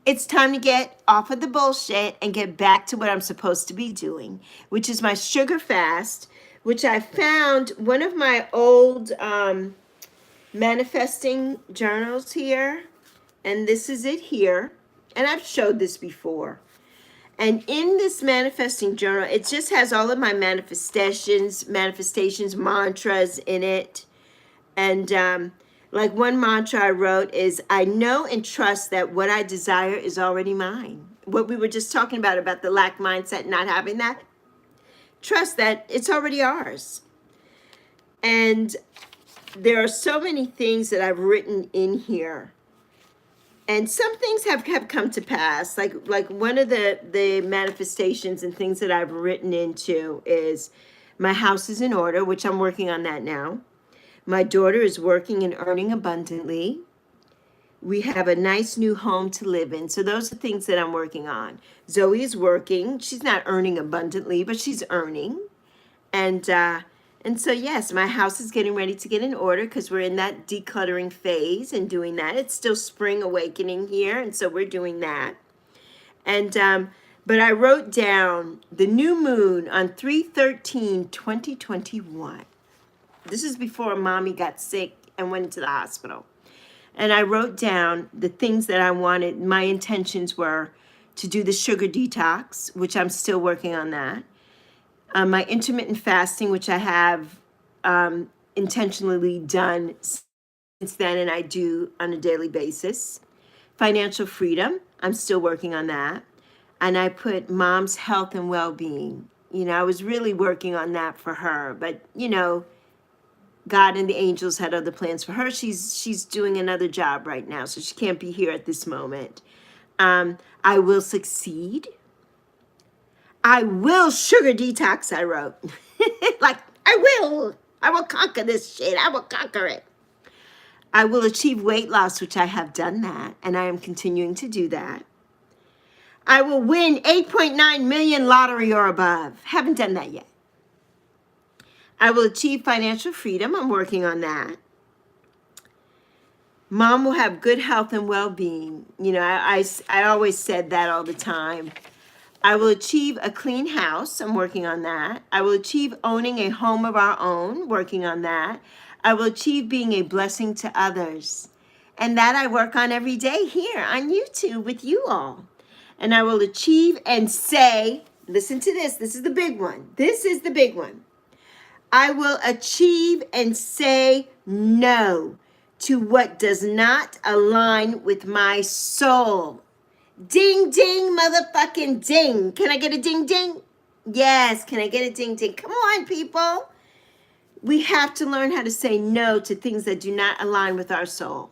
it's time to get off of the bullshit and get back to what I'm supposed to be doing, which is my sugar fast, which I found one of my old manifesting journals here, and this is it here, and I've showed this before. And in this manifesting journal, it just has all of my manifestations, mantras in it. And like one mantra I wrote is, I know and trust that what I desire is already mine. What we were just talking about the lack mindset, not having that. Trust that it's already ours. And there are so many things that I've written in here And some things have come to pass. Like one of the manifestations and things that I've written into is my house is in order, which I'm working on that now. My daughter is working and earning abundantly. We have a nice new home to live in. So those are things that I'm working on. Zoe is working. She's not earning abundantly, but she's earning. And so yes, my house is getting ready to get in order because we're in that decluttering phase and doing that. It's still spring awakening here, and so we're doing that. And but I wrote down the new moon on 3/13/2021. This is before mommy got sick and went into the hospital. And I wrote down the things that I wanted. My intentions were to do the sugar detox, which I'm still working on that. My intermittent fasting, which I have intentionally done since then, and I do on a daily basis. Financial freedom, I'm still working on that. And I put mom's health and well-being. I was really working on that for her, but God and the angels had other plans for her. She's doing another job right now, so she can't be here at this moment. I will succeed. I will sugar detox, I wrote. Like, I will conquer this shit. I will conquer it. I will achieve weight loss, which I have done that, and I am continuing to do that. I will win 8.9 million lottery or above. Haven't done that yet. I will achieve financial freedom. I'm working on that. Mom will have good health and well-being. I always said that all the time. I will achieve a clean house. I'm working on that. I will achieve owning a home of our own. Working on that. I will achieve being a blessing to others. And that I work on every day here on YouTube with you all. And I will achieve and say, listen to this. This is the big one. This is the big one. I will achieve and say no to what does not align with my soul. Ding, ding, motherfucking ding. Can I get a ding, ding? Yes, can I get a ding, ding? Come on, people. We have to learn how to say no to things that do not align with our soul.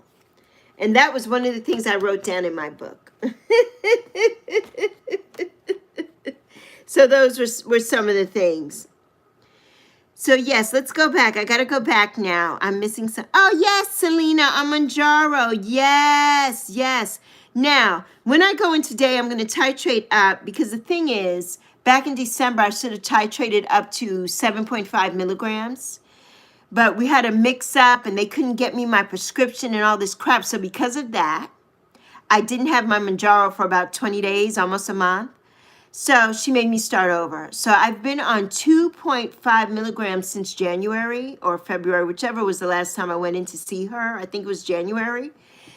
And that was one of the things I wrote down in my book. So those were some of the things. So yes, let's go back. I got to go back now. I'm missing some. Oh yes, Selena, I'm Manjaro. Yes, yes. Now, when I go in today, I'm going to titrate up because the thing is, back in December, I should have titrated up to 7.5 milligrams. But we had a mix up and they couldn't get me my prescription and all this crap. So because of that, I didn't have my Manjaro for about 20 days, almost a month. So she made me start over. So I've been on 2.5 milligrams since January or February, whichever was the last time I went in to see her. I think it was January.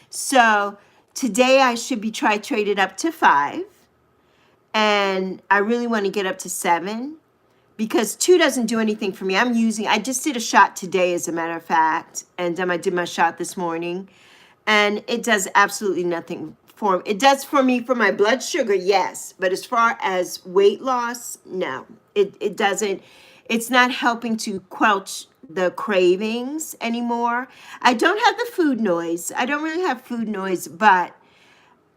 So today I should be titrated up to 5. And I really want to get up to 7 because 2 doesn't do anything for me. I just did a shot today, as a matter of fact. And I did my shot this morning. And it does absolutely nothing. It does for me for my blood sugar, yes. But as far as weight loss, no. It doesn't. It's not helping to quelch the cravings anymore. I don't have the food noise. I don't really have food noise, but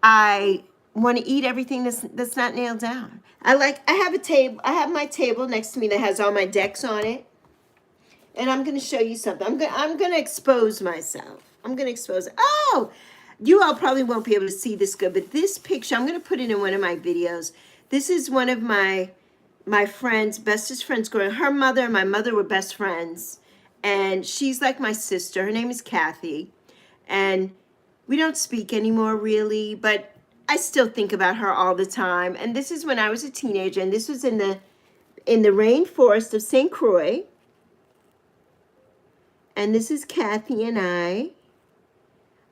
I want to eat everything that's not nailed down. I have a table. I have my table next to me that has all my decks on it. And I'm going to show you something. I'm going to expose myself. I'm going to expose it. Oh, you all probably won't be able to see this good, but this picture, I'm going to put it in one of my videos. This is one of my friends, bestest friends growing. Her mother and my mother were best friends. And she's like my sister. Her name is Kathy. And we don't speak anymore, really, but I still think about her all the time. And this is when I was a teenager, and this was in the rainforest of St. Croix. And this is Kathy and I.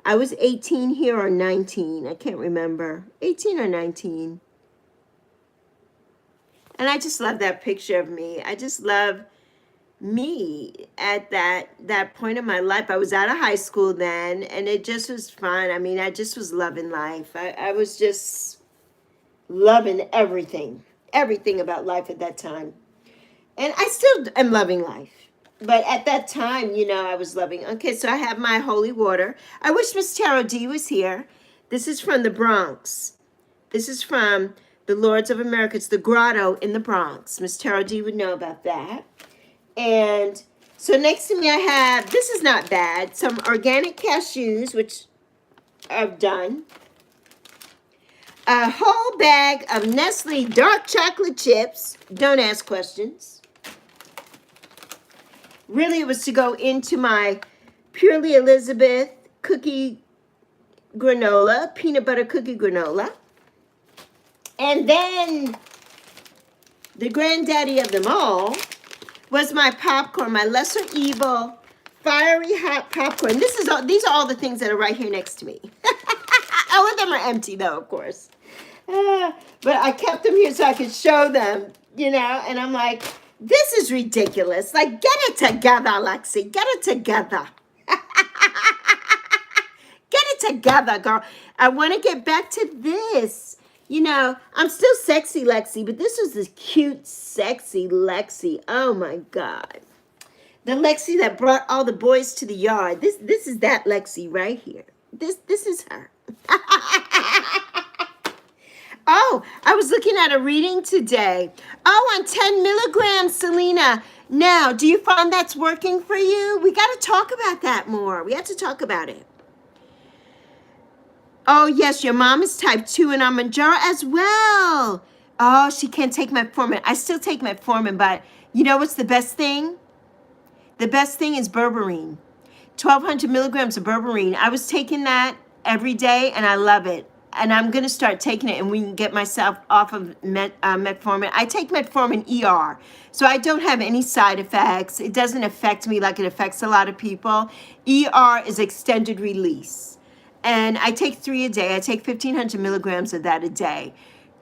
I was 18 here or 19. I can't remember. 18 or 19. And I just love that picture of me. I just love me at that point in my life. I was out of high school then, and it just was fun. I mean, I just was loving life. I was just loving everything about life at that time. And I still am loving life. But at that time, I was loving. Okay, so I have my holy water. I wish Miss Tarot D was here. This is from the Bronx. This is from the Lords of America. It's the Grotto in the Bronx. Miss Tara D would know about that. And so next to me I have, this is not bad, some organic cashews, which I've done. A whole bag of Nestle dark chocolate chips. Don't ask questions. Really, it was to go into my Purely Elizabeth cookie granola, peanut butter cookie granola. And then the granddaddy of them all was my popcorn, my lesser evil, fiery hot popcorn. These are all the things that are right here next to me. All of them are empty though, of course. But I kept them here so I could show them, you know, and I'm like, this is ridiculous. Like, get it together, Lexi. Get it together. Get it together, girl. I want to get back to this. You know, I'm still sexy Lexi, but this was this cute, sexy Lexi. Oh, my God. The Lexi that brought all the boys to the yard. This is that Lexi right here. This is her. Oh, I was looking at a reading today. Oh, on 10 milligrams, Selena. Now, do you find that's working for you? We got to talk about that more. We have to talk about it. Oh, yes, your mom is type 2 and I'm Manjaro as well. Oh, she can't take metformin. I still take metformin, but you know what's the best thing? The best thing is berberine. 1,200 milligrams of berberine. I was taking that every day and I love it. And I'm going to start taking it and we can get myself off of metformin. I take metformin ER, so I don't have any side effects. It doesn't affect me like it affects a lot of people. ER is extended release. And I take 3 a day. I take 1,500 milligrams of that a day.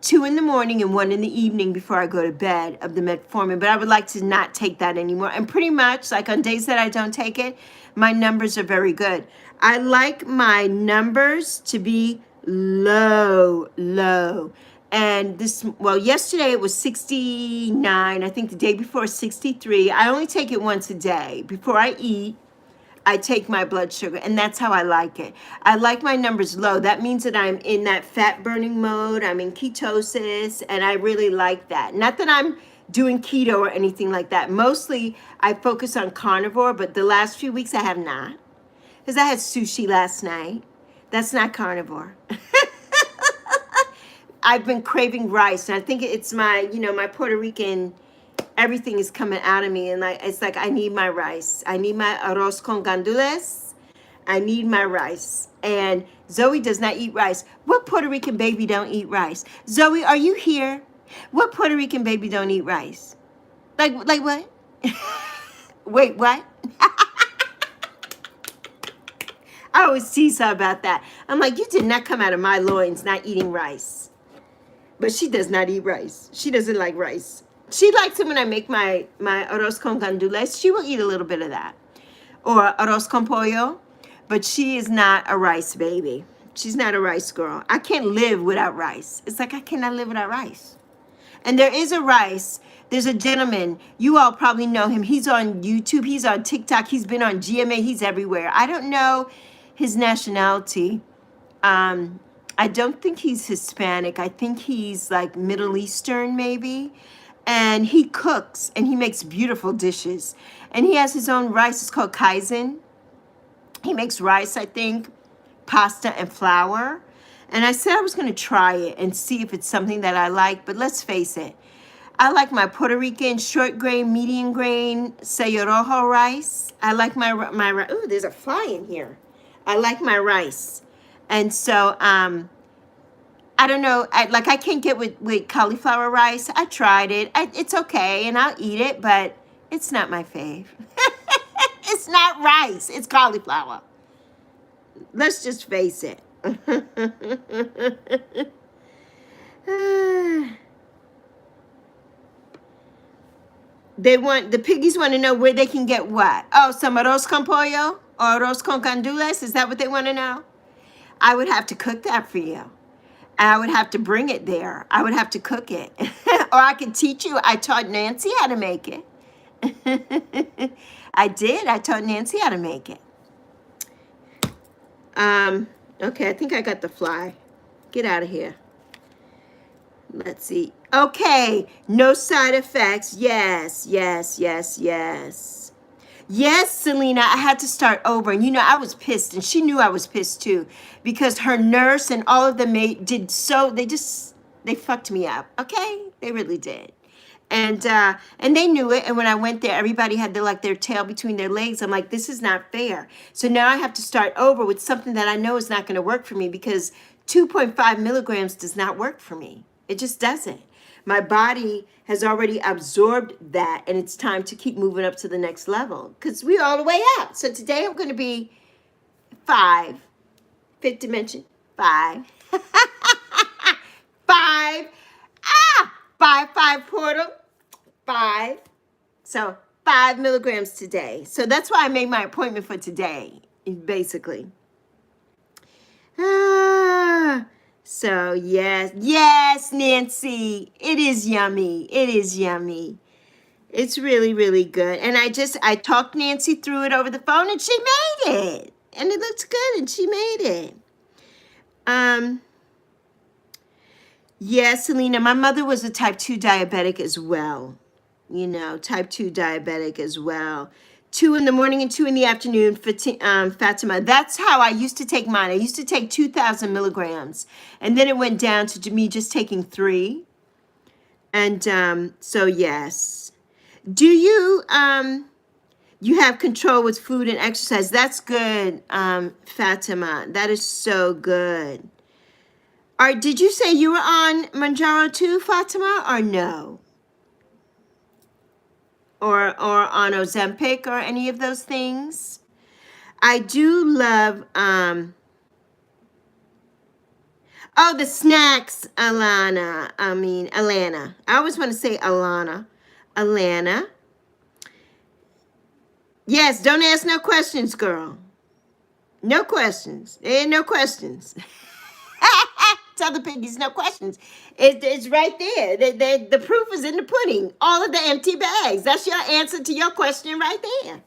2 in the morning and 1 in the evening before I go to bed of the metformin. But I would like to not take that anymore. And pretty much, like on days that I don't take it, my numbers are very good. I like my numbers to be low. And yesterday it was 69. I think the day before 63. I only take it once a day. Before I eat, I take my blood sugar, and that's how I like it. I like my numbers low. That means that I'm in that fat burning mode. I'm in ketosis, and I really like that. Not that I'm doing keto or anything like that. Mostly I focus on carnivore, but the last few weeks I have not. Because I had sushi last night. That's not carnivore. I've been craving rice, and I think it's my, my Puerto Rican, everything is coming out of me, and it's like I need my rice. I need my arroz con gandules. I need my rice. And Zoe does not eat rice. What Puerto Rican baby don't eat rice? Zoe, are you here? What Puerto Rican baby don't eat rice? Like what? Wait, what? I always tease her about that. I'm like, you did not come out of my loins not eating rice. But she does not eat rice. She doesn't like rice. She likes it when I make my arroz con gandules. She will eat a little bit of that. Or arroz con pollo. But she is not a rice baby. She's not a rice girl. I can't live without rice. It's like I cannot live without rice. And there is a rice. There's a gentleman. You all probably know him. He's on YouTube. He's on TikTok. He's been on GMA. He's everywhere. I don't know his nationality. I don't think he's Hispanic. I think he's like Middle Eastern maybe. And he cooks and he makes beautiful dishes. And he has his own rice. It's called Kaizen. He makes rice, I think, pasta and flour. And I said I was going to try it and see if it's something that I like. But let's face it. I like my Puerto Rican short grain, medium grain, Sello Rojo rice. I like my ooh, there's a fly in here. I like my rice. And so, I don't know, I can't get with cauliflower rice. I tried it. It's okay, and I'll eat it, but it's not my fave. It's not rice. It's cauliflower. Let's just face it. The piggies want to know where they can get what? Oh, some arroz con pollo or arroz con gandules? Is that what they want to know? I would have to cook that for you. I would have to bring it there. I would have to cook it. Or I could teach you. I taught Nancy how to make it. I did. I taught Nancy how to make it. Okay, I think I got the fly. Get out of here. Let's see. Okay, no side effects. Yes, yes, yes, yes. Yes, Selena, I had to start over. And I was pissed, and she knew I was pissed too, because her nurse and all of them did so, they fucked me up. Okay? They really did. And they knew it. And when I went there, everybody had their tail between their legs. I'm like, this is not fair. So now I have to start over with something that I know is not going to work for me, because 2.5 milligrams does not work for me. It just doesn't. My body has already absorbed that, and it's time to keep moving up to the next level, because we're all the way up. So today I'm going to be 5, fifth dimension, 5, 5, 5 portal, 5. So 5 milligrams today. So that's why I made my appointment for today, basically. So yes, Nancy, it is yummy. It is yummy. It's really, really good. And I talked Nancy through it over the phone, and she made it. And it looks good, and she made it. Yes, Selena, my mother was a type 2 diabetic as well. Type 2 diabetic as well. 2 in the morning and 2 in the afternoon, Fatima. That's how I used to take mine. I used to take 2,000 milligrams. And then it went down to me just taking 3. And so, yes. Do you have control with food and exercise? That's good, Fatima. That is so good. Did you say you were on Manjaro too, Fatima, or no? Or on Ozempic or any of those things? I do love the snacks, Alana. I always want to say Alana. Yes, don't ask no questions, girl. No questions. There ain't no questions. Tell the piggies no questions. It's right there. The proof is in the pudding. All of the empty bags. That's your answer to your question right there.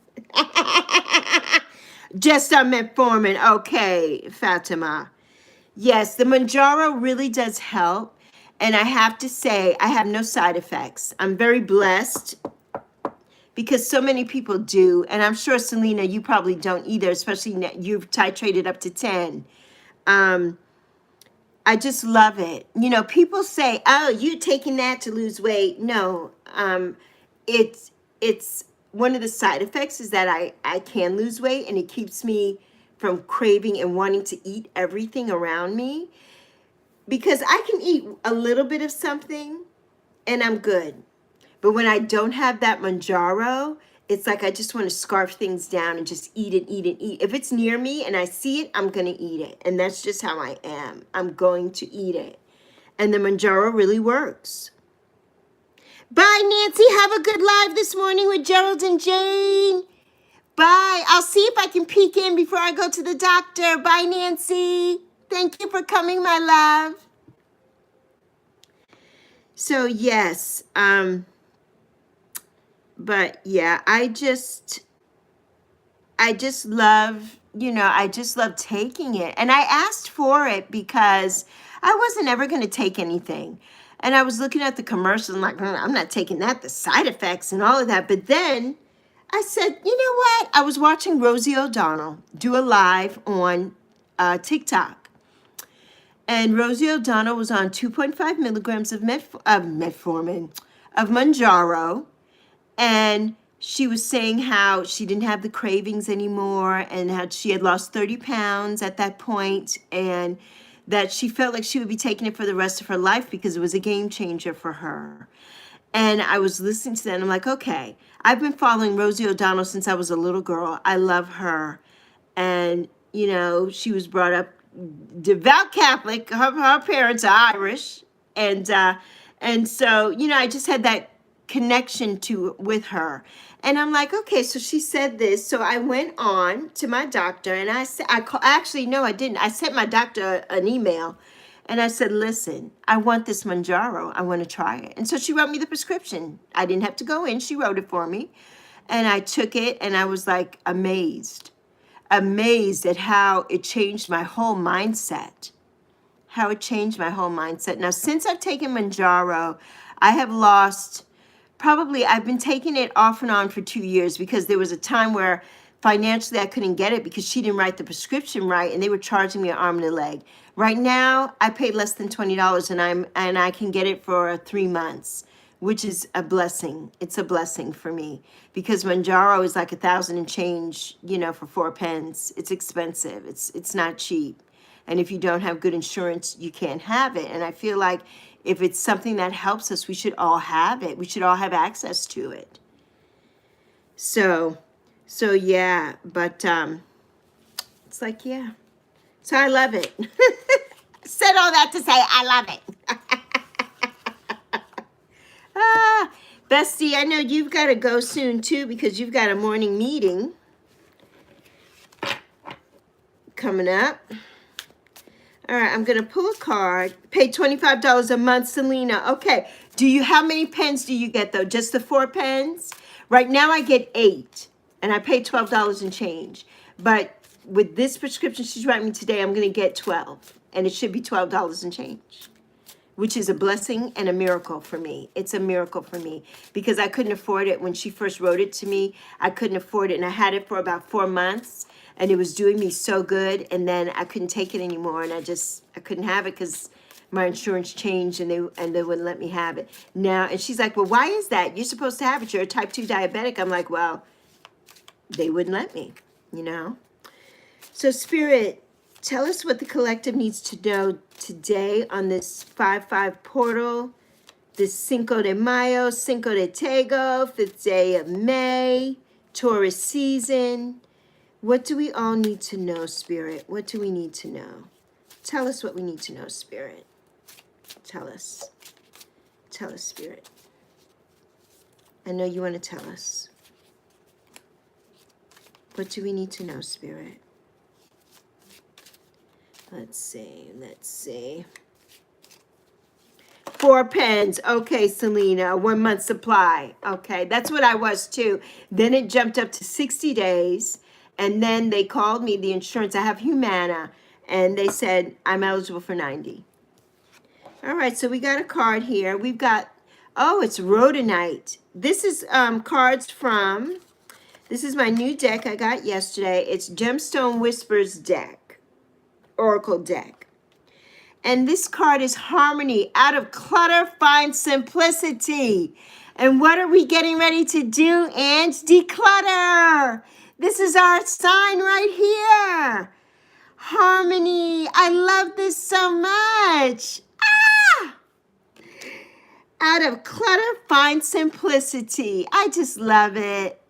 Just a metformin. Okay, Fatima. Yes, the Manjaro really does help. And I have to say, I have no side effects. I'm very blessed, because so many people do. And I'm sure, Selena, you probably don't either, especially you've titrated up to 10. I just love it. People say, "Oh, you're taking that to lose weight." No, it's one of the side effects is that I can lose weight, and it keeps me from craving and wanting to eat everything around me, because I can eat a little bit of something and I'm good. But when I don't have that Manjaro, it's like I just want to scarf things down and just eat it, eat it, eat. If it's near me and I see it, I'm going to eat it. And that's just how I am. I'm going to eat it. And the Manjaro really works. Bye, Nancy. Have a good live this morning with Gerald and Jane. Bye. I'll see if I can peek in before I go to the doctor. Bye, Nancy. Thank you for coming, my love. So, yes. But yeah, I just love, I just love taking it. And I asked for it because I wasn't ever going to take anything. And I was looking at the commercial and like, I'm not taking that, the side effects and all of that. But then I said, you know what? I was watching Rosie O'Donnell do a live on TikTok. And Rosie O'Donnell was on 2.5 milligrams of metformin, of Manjaro. And she was saying how she didn't have the cravings anymore, and how she had lost 30 pounds at that point, and that she felt like she would be taking it for the rest of her life because it was a game changer for her. And I was listening to that, and I'm like, okay, I've been following Rosie O'Donnell since I was a little girl. I love her. And, she was brought up devout Catholic. Her parents are Irish. And so, I just had that connection with her. And I'm like, okay, so she said this. So I went on to my doctor, and I said, actually, no, I didn't. I sent my doctor an email, and I said, listen, I want this Manjaro. I want to try it. And so she wrote me the prescription. I didn't have to go in. She wrote it for me. And I took it, and I was like amazed. amazed at how it changed my whole mindset. How it changed my whole mindset. Now, since I've taken Manjaro, I have lost probably, I've been taking it off and on for 2 years because there was a time where financially I couldn't get it because she didn't write the prescription right and they were charging me an arm and a leg. Right now, I pay less than $20 and I can get it for 3 months, which is a blessing. It's a blessing for me because Manjaro is like 1,000 and change, you know, for 4 pens. It's expensive. It's not cheap. And if you don't have good insurance, you can't have it. And I feel like if it's something that helps us, we should all have it. We should all have access to it. So yeah, but it's like, yeah. So I love it. Said all that to say I love it. Bestie, I know you've got to go soon too because you've got a morning meeting coming up. All right, I'm gonna pull a card. Pay $25 a month, Selena. Okay. How many pens do you get though? Just the 4 pens? Right now I get 8, and I pay $12 and change. But with this prescription she's writing me today, I'm gonna get 12, and it should be $12 and change, which is a blessing and a miracle for me. It's a miracle for me because I couldn't afford it when she first wrote it to me. I couldn't afford it, and I had it for about 4 months. And it was doing me so good, and then I couldn't take it anymore, and I couldn't have it because my insurance changed, and they wouldn't let me have it. Now, and she's like, well, why is that? You're supposed to have it. You're a type 2 diabetic. I'm like, well, they wouldn't let me, you know? So, Spirit, tell us what the collective needs to know today on this 5/5 portal, this Cinco de Mayo, Cinco de Tego, 5th day of May, Taurus season. What do we all need to know, Spirit? What do we need to know? Tell us what we need to know, Spirit. Tell us. Tell us, Spirit. I know you want to tell us. What do we need to know, Spirit? Let's see. 4 pens. Okay, Selena, 1 month supply. Okay, that's what I was too. Then it jumped up to 60 days. And then they called me, the insurance. I have Humana. And they said, I'm eligible for 90. All right, so we got a card here. We've got, it's Rhodonite. This is cards from, this is my new deck I got yesterday. It's Gemstone Whispers deck, Oracle deck. And this card is Harmony. Out of clutter, find simplicity. And what are we getting ready to do, Ange? Declutter. This is our sign right here. Harmony. I love this so much. Out of clutter, find simplicity. I just love it.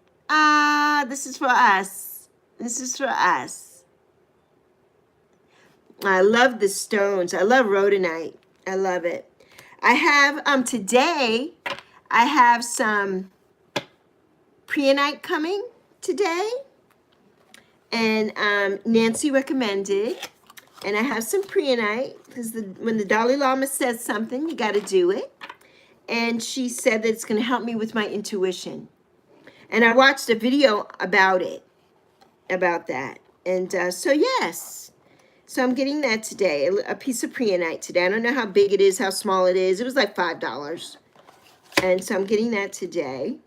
This is for us. This is for us. I love the stones. I love rhodonite. I love it. I have, today, I have some preonite coming today. And Nancy recommended. And I have some preonite because when the Dalai Lama says something, you got to do it. And she said that it's going to help me with my intuition. And I watched a video about that. And so, yes. So I'm getting that today, a piece of preonite today. I don't know how big it is, how small it is. It was like $5. And so I'm getting that today.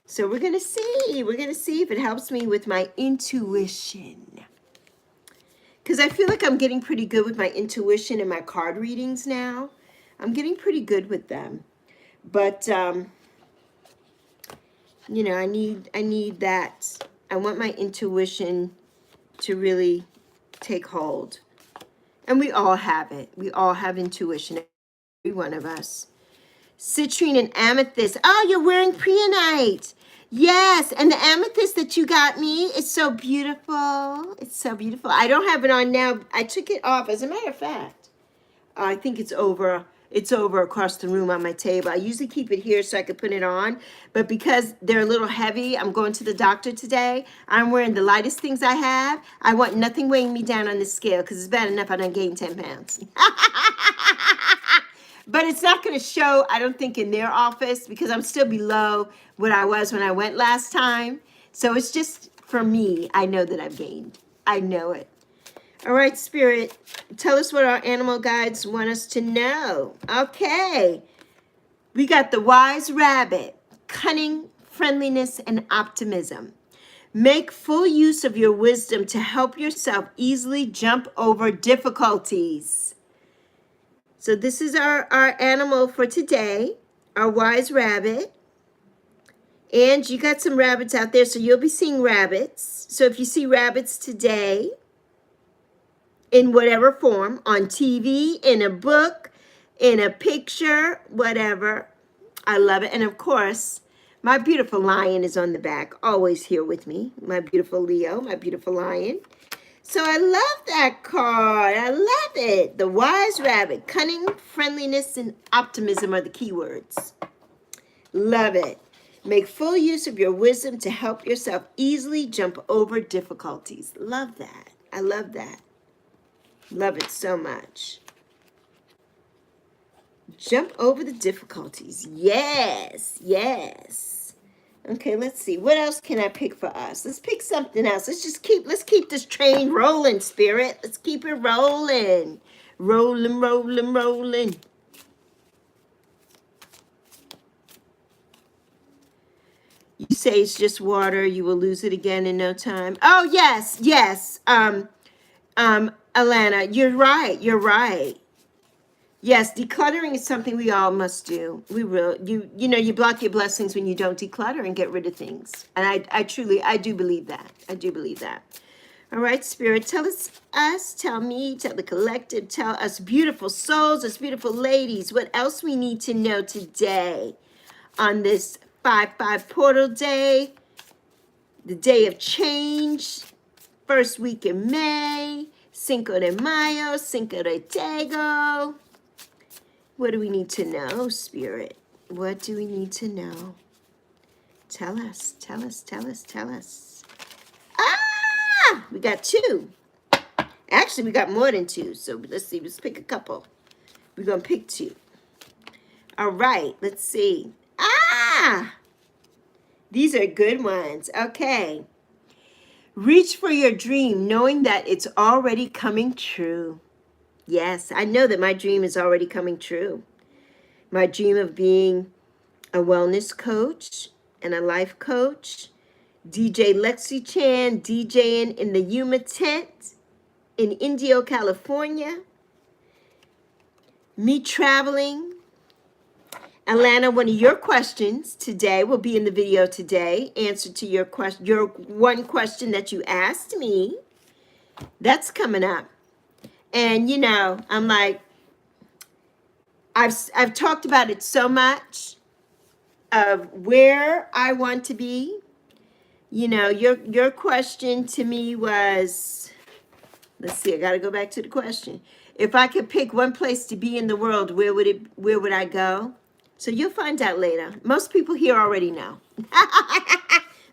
So we're going to see. We're going to see if it helps me with my intuition. Because I feel like I'm getting pretty good with my intuition and my card readings now. I'm getting pretty good with them. But, you know, I need that. I want my intuition to really take hold. And we all have it. We all have intuition, every one of us. Citrine and amethyst. Oh, you're wearing preonite. Yes, and the amethyst that you got me is so beautiful. It's so beautiful. I don't have it on now. I took it off. As a matter of fact, I think it's over. It's over across the room on my table. I usually keep it here so I could put it on. But because they're a little heavy, I'm going to the doctor today. I'm wearing the lightest things I have. I want nothing weighing me down on the scale because it's bad enough I done gained 10 pounds. But it's not going to show, I don't think, in their office because I'm still below what I was when I went last time. So it's just For me, I know that I've gained. I know it. All right, Spirit, tell us what our animal guides want us to know. Okay. We got the wise rabbit, cunning, friendliness, and optimism. Make full use of your wisdom to help yourself easily jump over difficulties. So this is our animal for today, our wise rabbit. And you got some rabbits out there, so you'll be seeing rabbits. So if you see rabbits today, in whatever form, on TV, in a book, in a picture, whatever, I love it. And of course, my beautiful lion is on the back, always here with me. My beautiful Leo, my beautiful lion. So I love that card. I love it. The wise rabbit, cunning, friendliness, and optimism are the keywords. Love it. Make full use of your wisdom to help yourself easily jump over difficulties. Love that. I love that. Love it so much. Jump over the difficulties. Yes, yes. Okay, let's see. What else can I pick for us? Let's pick something else. Let's keep this train rolling, Spirit. Let's keep it rolling. Rolling, rolling, rolling. You say it's just water, you will lose it again in no time. Oh, yes, yes. Alana, you're right. You're right. Yes, decluttering is something we all must do. We will. You know, you block your blessings when you don't declutter and get rid of things. And I do believe that. I do believe that. All right, Spirit, tell tell me, tell the collective, tell us beautiful souls, us beautiful ladies, what else we need to know today on this 5/5 portal day, the day of change, first week in May, Cinco de Mayo, Cinco de Tego. What do we need to know, Spirit? What do we need to know? Tell us, tell us, tell us, tell us. Ah! We got two. Actually, we got more than two. So let's see. Let's pick a couple. We're going to pick two. All right. Let's see. Ah! These are good ones. Okay. Reach for your dream, knowing that it's already coming true. Yes, I know that my dream is already coming true. My dream of being a wellness coach and a life coach. DJ Lexi Chan, DJing in the Yuma tent in Indio, California. Me traveling. Alana, one of your questions today will be in the video today. Answer to your one question that you asked me. That's coming up. And, you know, I'm like, I've talked about it so much of where I want to be. You know, your question to me was, let's see, I got to go back to the question. If I could pick one place to be in the world, where would I go? So you'll find out later. Most people here already know.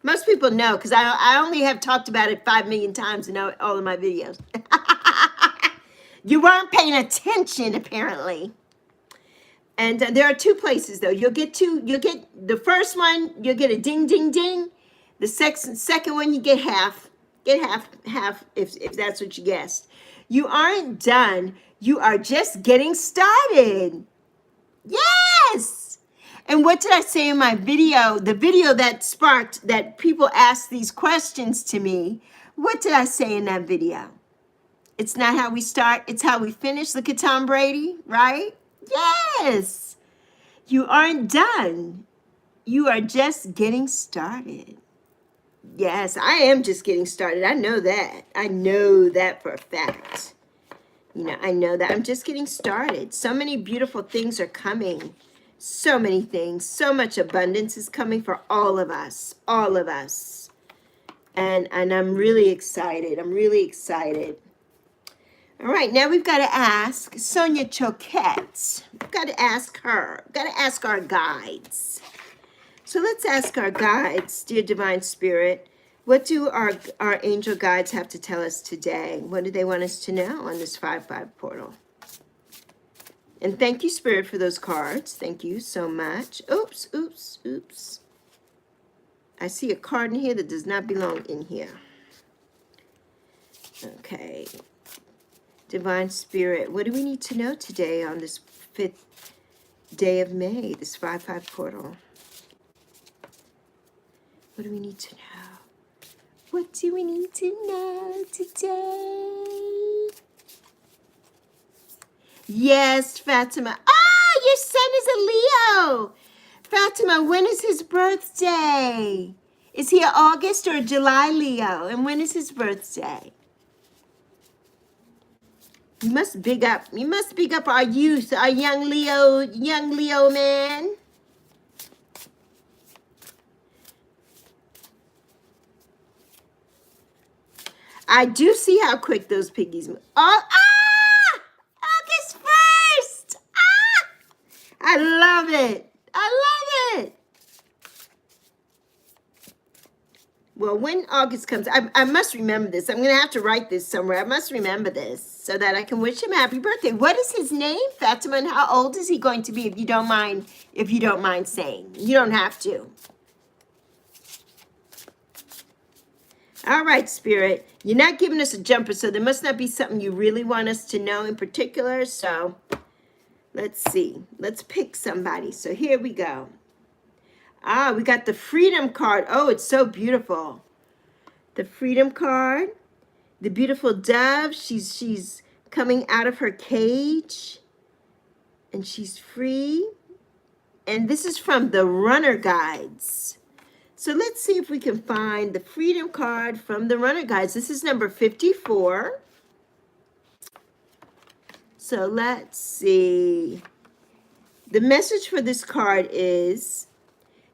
Most people know because I only have talked about it 5 million times in all of my videos. You weren't paying attention, apparently. And there are two places, though. You'll get the first one, you'll get a ding, ding, ding. The second one, you get half. Get half if that's what you guessed. You aren't done. You are just getting started. Yes! And what did I say in my video? The video that sparked that people asked these questions to me. What did I say in that video? It's not how we start, it's how we finish. Look at Tom Brady, right? Yes! You aren't done. You are just getting started. Yes, I am just getting started. I know that. I know that for a fact. You know, I know that I'm just getting started. So many beautiful things are coming. So many things. So much abundance is coming for all of us. All of us. And I'm really excited. I'm really excited. All right, now we've got to ask Sonia Choquette. We've got to ask her. We've got to ask our guides. So let's ask our guides, dear Divine Spirit, what do our angel guides have to tell us today? What do they want us to know on this 5/5 portal? And thank you, Spirit, for those cards. Thank you so much. Oops, oops, oops. I see a card in here that does not belong in here. Okay. Divine Spirit, what do we need to know today on this 5th day of May, this 5/5 portal? What do we need to know? What do we need to know today? Yes, Fatima. Ah, your son is a Leo. Fatima, when is his birthday? Is he an August or a July Leo? And when is his birthday? You must big up our youth, our young Leo man. I do see how quick those piggies move. Oh, August 1st! Ah! I love it. I love it. Well, when August comes, I must remember this. I'm going to have to write this somewhere. I must remember this so that I can wish him happy birthday. What is his name, Fatima, and how old is he going to be, if you don't mind saying? You don't have to. All right, Spirit. You're not giving us a jumper, so there must not be something you really want us to know in particular. So let's see. Let's pick somebody. So here we go. Ah, we got the Freedom card. Oh, it's so beautiful. The Freedom card. The beautiful dove. She's coming out of her cage. And she's free. And this is from the Runner Guides. So let's see if we can find the Freedom card from the Runner Guides. This is number 54. So let's see. The message for this card is,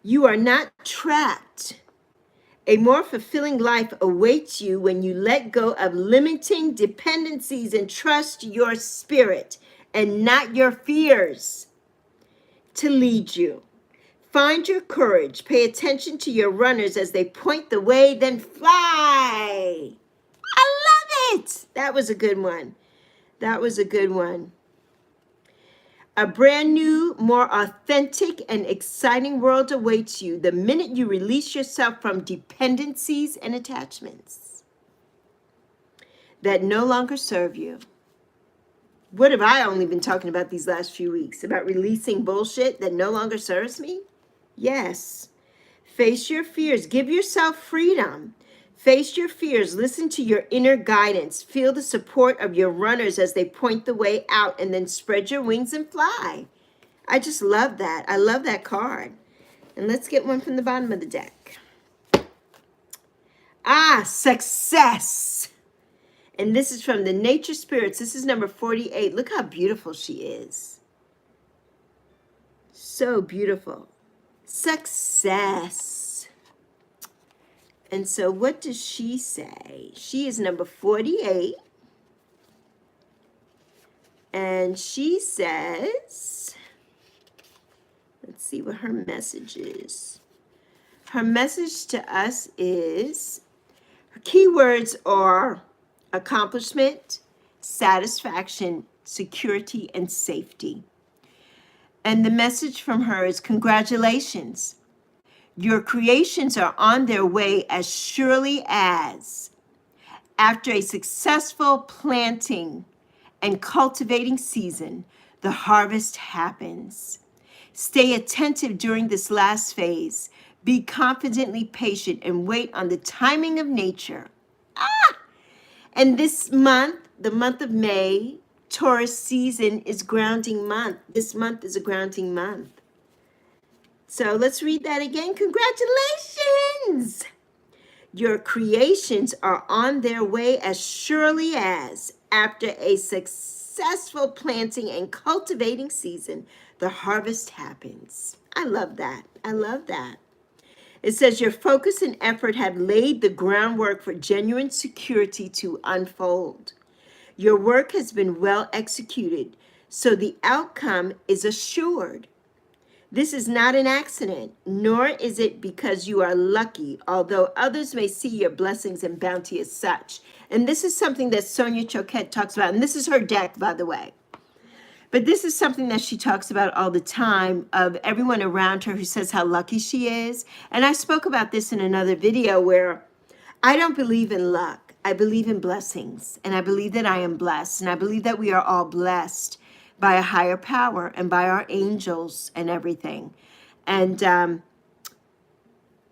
you are not trapped. A more fulfilling life awaits you when you let go of limiting dependencies and trust your spirit and not your fears to lead you. Find your courage. Pay attention to your runners as they point the way, then fly. I love it. That was a good one. That was a good one. A brand new, more authentic and exciting world awaits you the minute you release yourself from dependencies and attachments that no longer serve you. What have I only been talking about these last few weeks? About releasing bullshit that no longer serves me? Yes. Face your fears. Give yourself freedom. Face your fears. Listen to your inner guidance. Feel the support of your runners as they point the way out, and then spread your wings and fly. I just love that. I love that card. And let's get one from the bottom of the deck. Ah, success. And this is from the Nature Spirits. This is number 48. Look how beautiful she is. So beautiful. Success. And so what does she say? She is number 48. And she says, let's see what her message is. Her message to us is, her keywords are accomplishment, satisfaction, security, and safety. And the message from her is, congratulations. Your creations are on their way as surely as, after a successful planting and cultivating season, the harvest happens. Stay attentive during this last phase. Be confidently patient and wait on the timing of nature. And this month, the month of May, Taurus season is grounding month. This month is a grounding month. So let's read that again. Congratulations! Your creations are on their way as surely as, after a successful planting and cultivating season, the harvest happens. I love that. I love that. It says your focus and effort have laid the groundwork for genuine security to unfold. Your work has been well executed, so the outcome is assured. This is not an accident, nor is it because you are lucky, although others may see your blessings and bounty as such. And this is something that Sonia Choquette talks about, and this is her deck, by the way. But this is something that she talks about all the time, of everyone around her who says how lucky she is. And I spoke about this in another video, where I don't believe in luck. I believe in blessings. And I believe that I am blessed. And I believe that we are all blessed by a higher power and by our angels and everything. And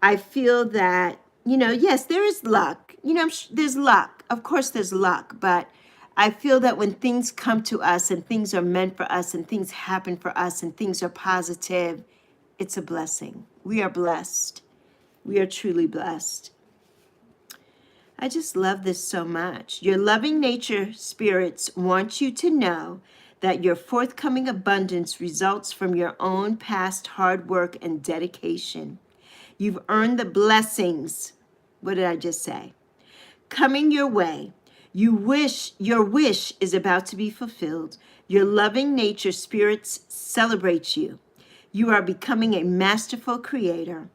I feel that, yes, there is luck. There's luck. Of course, there's luck. But I feel that when things come to us and things are meant for us and things happen for us and things are positive, it's a blessing. We are blessed. We are truly blessed. I just love this so much. Your loving nature spirits want you to know that your forthcoming abundance results from your own past hard work and dedication. You've earned the blessings. What did I just say? Coming your way. Your wish is about to be fulfilled. Your loving nature spirits celebrate you. You are becoming a masterful creator.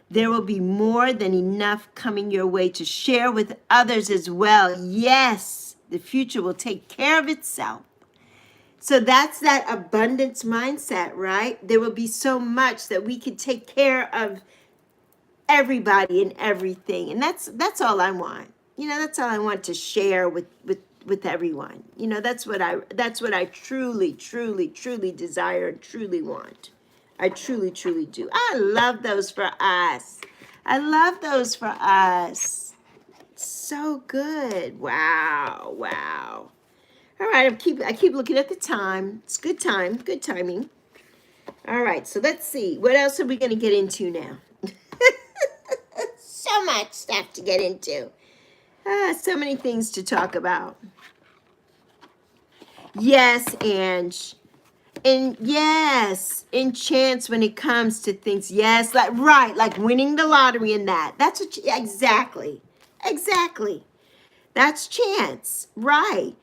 There will be more than enough coming your way to share with others as well. Yes, the future will take care of itself. So that's that abundance mindset, right? There will be so much that we can take care of everybody and everything. And that's all I want. That's all I want to share with everyone. That's what I truly, truly, truly desire and truly want. I truly, truly do. I love those for us. I love those for us. So good. Wow. Wow. All right, I keep looking at the time. It's good time, good timing. All right, so let's see. What else are we going to get into now? So much stuff to get into. So many things to talk about. Yes, Ange. And yes, in chance when it comes to things. Yes, like winning the lottery and that. That's what exactly. That's chance, right?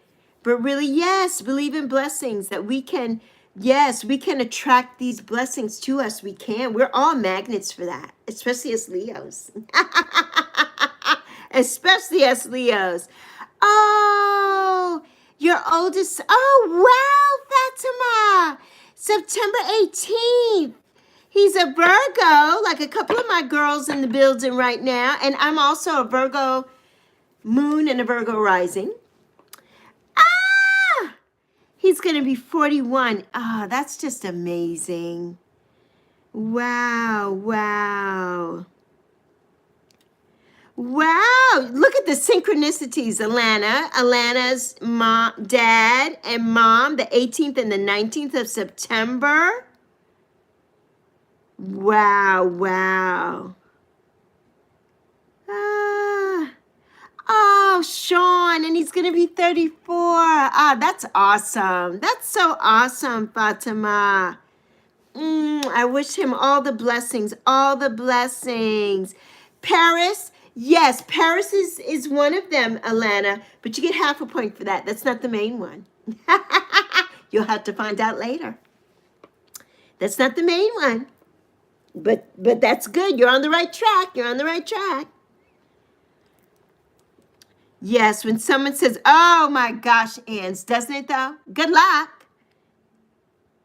But really, yes, believe in blessings that we can attract these blessings to us. We can. We're all magnets for that, especially as Leos. Especially as Leos. Oh, your oldest. Oh, wow, Fatima. September 18th. He's a Virgo, like a couple of my girls in the building right now. And I'm also a Virgo moon and a Virgo rising. Ah! He's going to be 41. Ah, that's just amazing. Wow, wow. Wow, look at the synchronicities, Alana. Alana's dad and mom, the 18th and the 19th of September. Wow, wow. Oh, Sean, and he's going to be 34. Ah, that's awesome. That's so awesome, Fatima. I wish him all the blessings, all the blessings. Paris, yes, Paris is one of them, Alana, but you get half a point for that. That's not the main one. You'll have to find out later. That's not the main one. But that's good. You're on the right track. You're on the right track. Yes, when someone says, oh my gosh, Ange, doesn't it though? Good luck.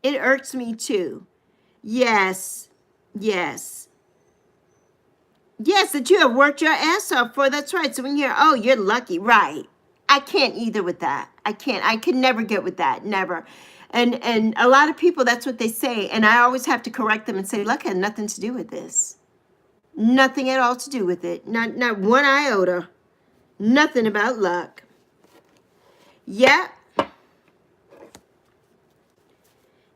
It irks me too. Yes, yes. Yes, that you have worked your ass off for. That's right. So when you're, oh, you're lucky. Right. I can't either with that. I can't. I could never get with that. Never. And a lot of people, that's what they say. And I always have to correct them and say, luck had nothing to do with this. Nothing at all to do with it. Not one iota. Nothing about luck. Yep.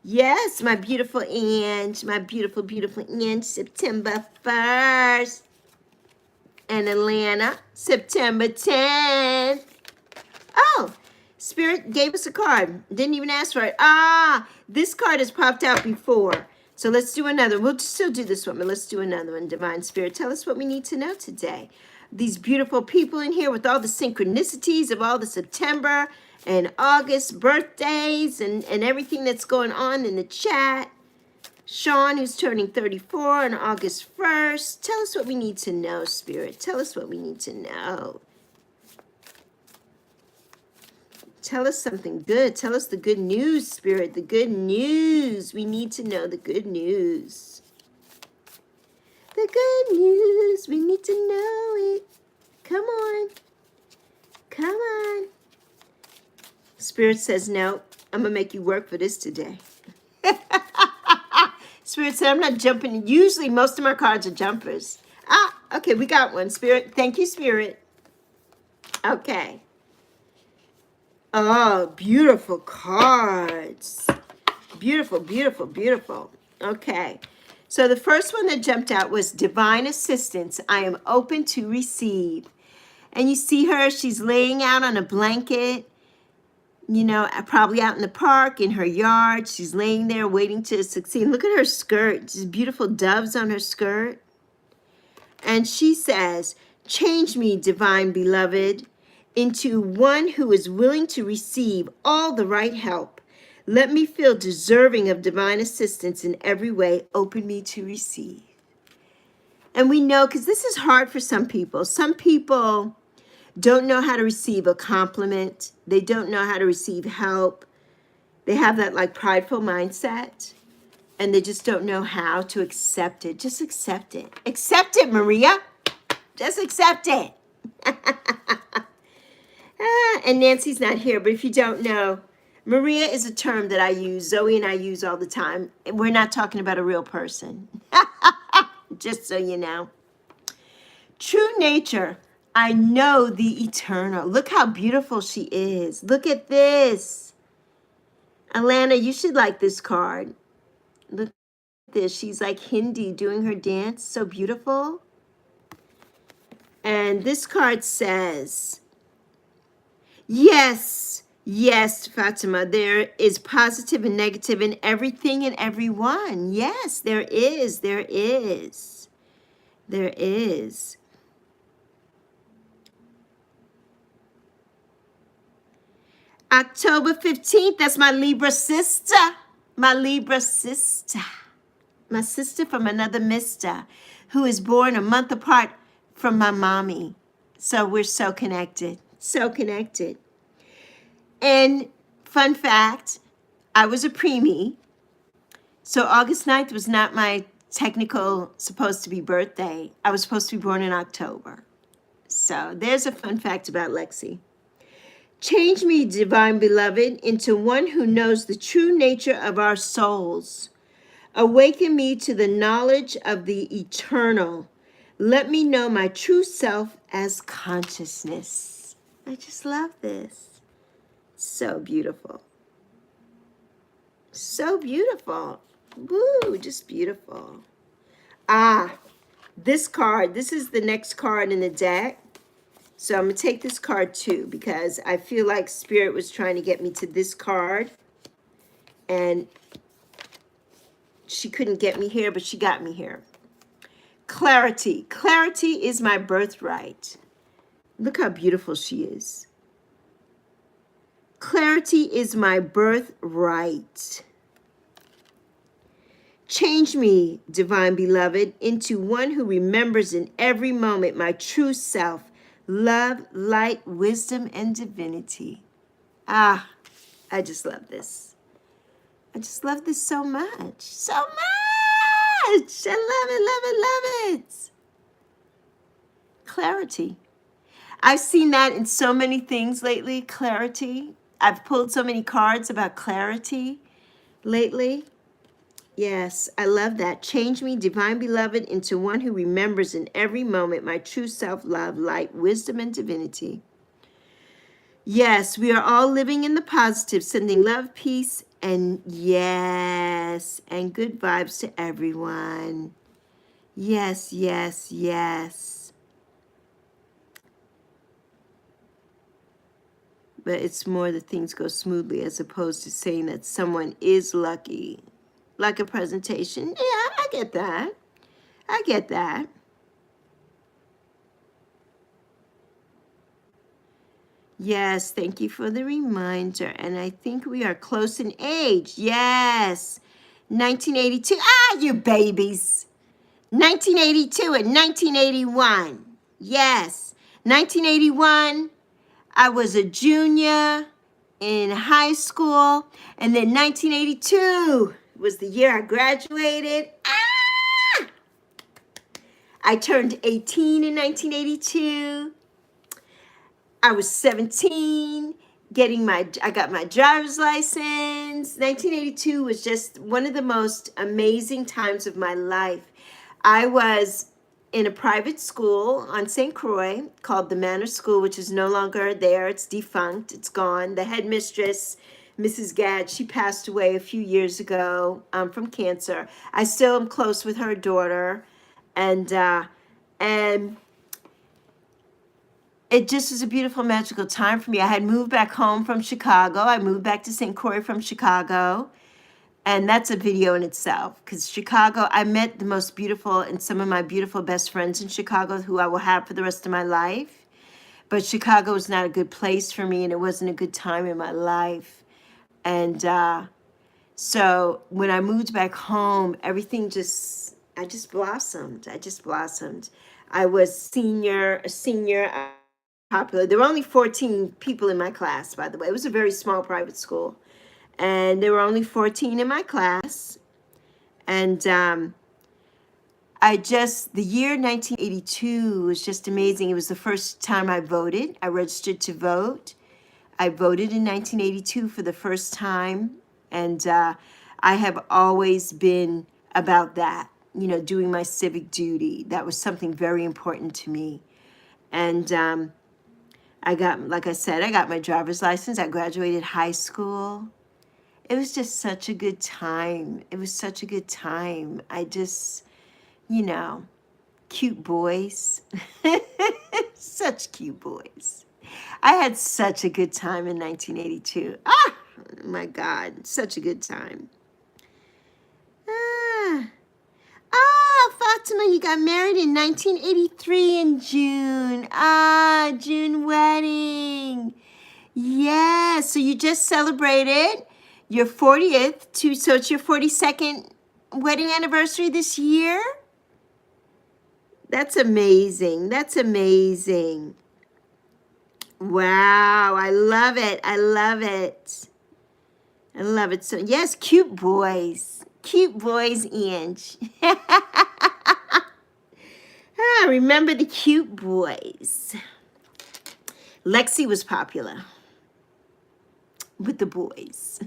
Yes, my beautiful Ange. My beautiful, beautiful Ange. September 1st. And Atlanta, September 10th. Oh, Spirit gave us a card. Didn't even ask for it. Ah, this card has popped out before. So let's do another. We'll still do this one, but let's do another one. Divine Spirit, tell us what we need to know today. These beautiful people in here with all the synchronicities of all the September and August birthdays and everything that's going on in the chat. Sean, who's turning 34 on August 1st. Tell us what we need to know, Spirit. Tell us what we need to know. Tell us something good. Tell us the good news, Spirit. The good news. We need to know the good news. The good news. We need to know it. Come on. Come on. Spirit says, no, I'm going to make you work for this today. Spirit said, I'm not jumping. Usually, most of my cards are jumpers. Ah, okay, we got one, Spirit. Thank you, Spirit. Okay. Oh, beautiful cards. Beautiful, beautiful, beautiful. Okay. So the first one that jumped out was Divine Assistance. I am open to receive. And you see her, she's laying out on a blanket, you know, probably out in the park, in her yard. She's laying there waiting to succeed. Look at her skirt. Just beautiful doves on her skirt. And she says, change me, divine beloved, into one who is willing to receive all the right help. Let me feel deserving of divine assistance in every way. Open me to receive. And we know, because this is hard for some people. Some people don't know how to receive a compliment. They don't know how to receive help. They have that like prideful mindset. And they just don't know how to accept it. Just accept it. Accept it, Maria. Just accept it. And Nancy's not here, but if you don't know, Maria is a term that I use. Zoe and I use all the time. We're not talking about a real person. Just so you know. True nature. I know the eternal. Look how beautiful she is. Look at this. Alana, you should like this card. Look at this. She's like Hindi doing her dance. So beautiful. And this card says, yes, yes, Fatima, there is positive and negative in everything and everyone. Yes, there is. There is. There is. October 15th, that's my Libra sister. My Libra sister. My sister from another mister who is born a month apart from my mommy. So we're so connected. So connected. And fun fact, I was a preemie. So August 9th was not my technical supposed to be birthday. I was supposed to be born in October. So there's a fun fact about Lexi. Change me, divine beloved, into one who knows the true nature of our souls. Awaken me to the knowledge of the eternal. Let me know my true self as consciousness. I just love this. So beautiful. So beautiful. Woo, just beautiful. Ah, this card, this is the next card in the deck. So I'm going to take this card too because I feel like Spirit was trying to get me to this card. And she couldn't get me here, but she got me here. Clarity. Clarity is my birthright. Look how beautiful she is. Clarity is my birthright. Change me, divine beloved, into one who remembers in every moment my true self, love, light, wisdom, and divinity. Ah, I just love this. I just love this so much. So much. I love it, love it, love it. Clarity. I've seen that in so many things lately. Clarity. I've pulled so many cards about clarity lately. Yes, I love that. Change me, divine beloved, into one who remembers in every moment my true self, love, light, wisdom, and divinity. Yes, we are all living in the positive, sending love, peace, and yes, and good vibes to everyone. Yes, yes, yes. But it's more that things go smoothly as opposed to saying that someone is lucky. Like a presentation. Yeah, I get that. I get that. Yes, thank you for the reminder. And I think we are close in age. Yes. 1982. Ah, you babies. 1982 and 1981. Yes. 1981, I was a junior in high school. And then 1982 was the year I graduated. Ah! I turned 18 in 1982. I was 17, I got my driver's license. 1982 was just one of the most amazing times of my life. I was in a private school on St. Croix called the Manor School, which is no longer there. It's defunct. It's gone. The headmistress, Mrs. Gadd, she passed away a few years ago from cancer. I still am close with her daughter, and it just was a beautiful, magical time for me. I had moved back home from Chicago. I moved back to St. Croix from Chicago. And that's a video in itself, because Chicago, I met the most beautiful and some of my beautiful best friends in Chicago who I will have for the rest of my life. But Chicago was not a good place for me, and it wasn't a good time in my life. And so when I moved back home, everything I just blossomed. I just blossomed. I was a senior, popular. There were only 14 people in my class, by the way. It was a very small private school. And there were only 14 in my class. And the year 1982 was just amazing. It was the first time I voted. I registered to vote. I voted in 1982 for the first time. And I have always been about that, doing my civic duty. That was something very important to me. And like I said, I got my driver's license. I graduated high school. It was just such a good time. It was such a good time. I just, cute boys. Such cute boys. I had such a good time in 1982. Ah, my God, such a good time. Fatima, you got married in 1983 in June. June wedding. Yeah, so you just celebrated your 40th, so it's your 42nd wedding anniversary this year? That's amazing. That's amazing. Wow, I love it. I love it. I love it. So, yes, cute boys. Cute boys, Ange. Remember the cute boys. Lexi was popular with the boys.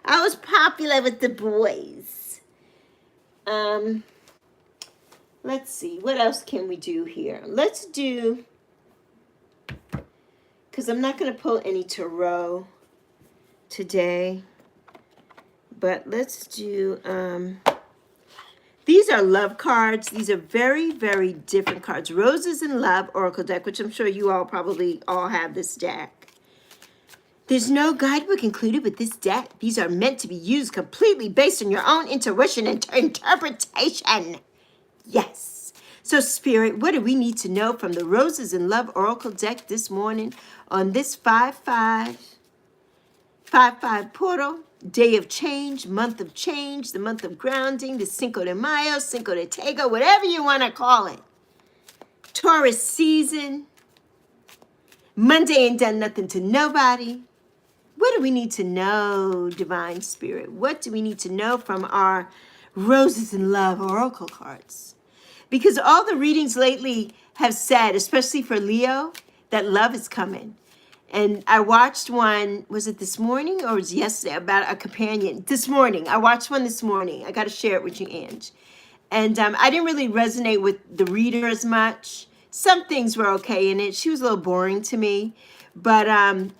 I was popular with the boys. Let's see. What else can we do here? Let's do, because I'm not going to pull any tarot today, but let's do, these are love cards. These are very, very different cards. Roses in Love Oracle deck, which I'm sure you all probably all have this deck. There's no guidebook included with this deck. These are meant to be used completely based on your own intuition and interpretation. Yes. So, Spirit, what do we need to know from the Roses in Love Oracle deck this morning on this 5-5 portal? Day of change, month of change, the month of grounding, the Cinco de Mayo, Cinco de Tego, whatever you want to call it. Taurus season. Monday ain't done nothing to nobody. What do we need to know, Divine Spirit? What do we need to know from our Roses in Love Oracle cards? Because all the readings lately have said, especially for Leo, that love is coming. And I watched one, was it this morning or was it yesterday, about a companion? This morning. I watched one this morning. I got to share it with you, Ange. And I didn't really resonate with the reader as much. Some things were okay in it. She was a little boring to me. But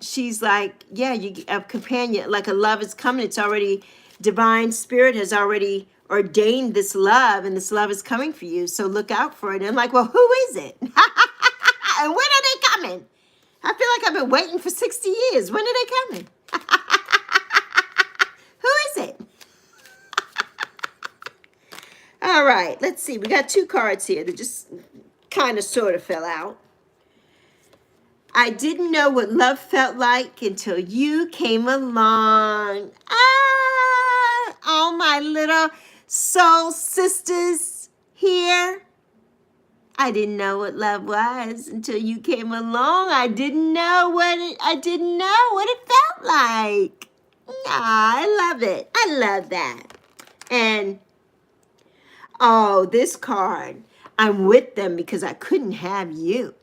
she's like, yeah, a companion, like a love is coming. It's already, Divine Spirit has already ordained this love, and this love is coming for you. So look out for it. And I'm like, well, who is it? And when are they coming? I feel like I've been waiting for 60 years. When are they coming? Who is it? All right, let's see. We got two cards here that just kind of sort of fell out. I didn't know what love felt like until you came along. All my little soul sisters here. I didn't know what love was until you came along. I didn't know what it felt like. Ah, I love it. I love that. And oh, this card. I'm with them because I couldn't have you.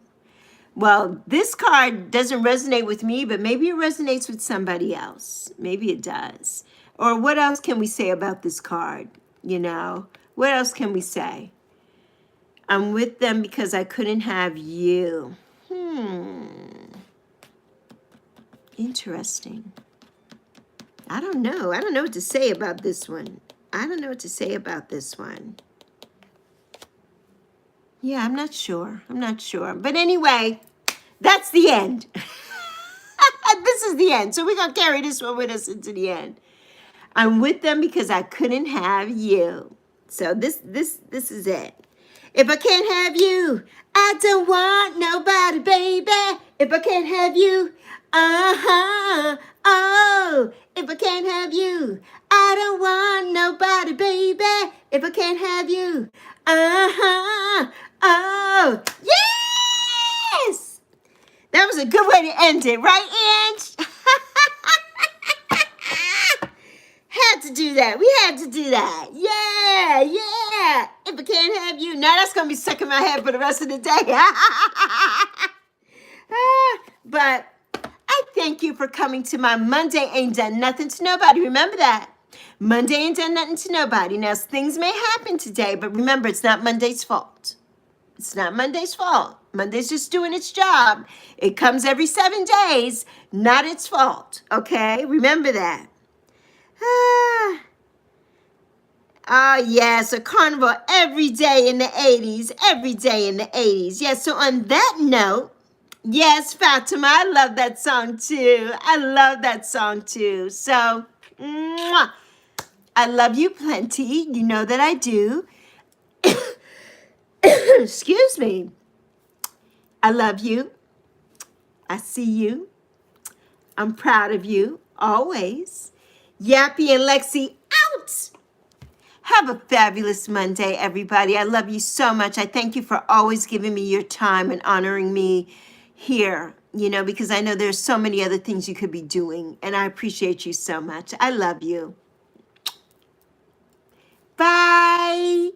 Well, this card doesn't resonate with me, but maybe it resonates with somebody else. Maybe it does. Or what else can we say about this card? You know, what else can we say? I'm with them because I couldn't have you. Interesting. I don't know. I don't know what to say about this one. I don't know what to say about this one. Yeah, I'm not sure. I'm not sure. But anyway, that's the end. This is the end. So we're going to carry this one with us into the end. I'm with them because I couldn't have you. So this is it. If I can't have you, I don't want nobody, baby. If I can't have you, oh. If I can't have you, I don't want nobody, baby. If I can't have you, oh. Yes! That was a good way to end it, right, Ange? Had to do that. We had to do that. Yeah. If I can't have you. Now that's going to be stuck in my head for the rest of the day. But I thank you for coming to my Monday Ain't Done Nothing to Nobody. Remember that. Monday ain't done nothing to nobody. Now, things may happen today, but remember, it's not Monday's fault. It's not Monday's fault. Monday's just doing its job. It comes every 7 days. Not its fault. Okay? Remember that. Yes, a carnival every day in the 80s. Every day in the 80s. Yes, so on that note, yes, Fatima, I love that song too. I love that song too. So, mwah, I love you plenty. You know that I do. Excuse me. I love you. I see you. I'm proud of you always. Yappy and Lexi out. Have a fabulous Monday, everybody. I love you so much. I thank you for always giving me your time and honoring me here, you know, because I know there's so many other things you could be doing, and I appreciate you so much. I love you. Bye.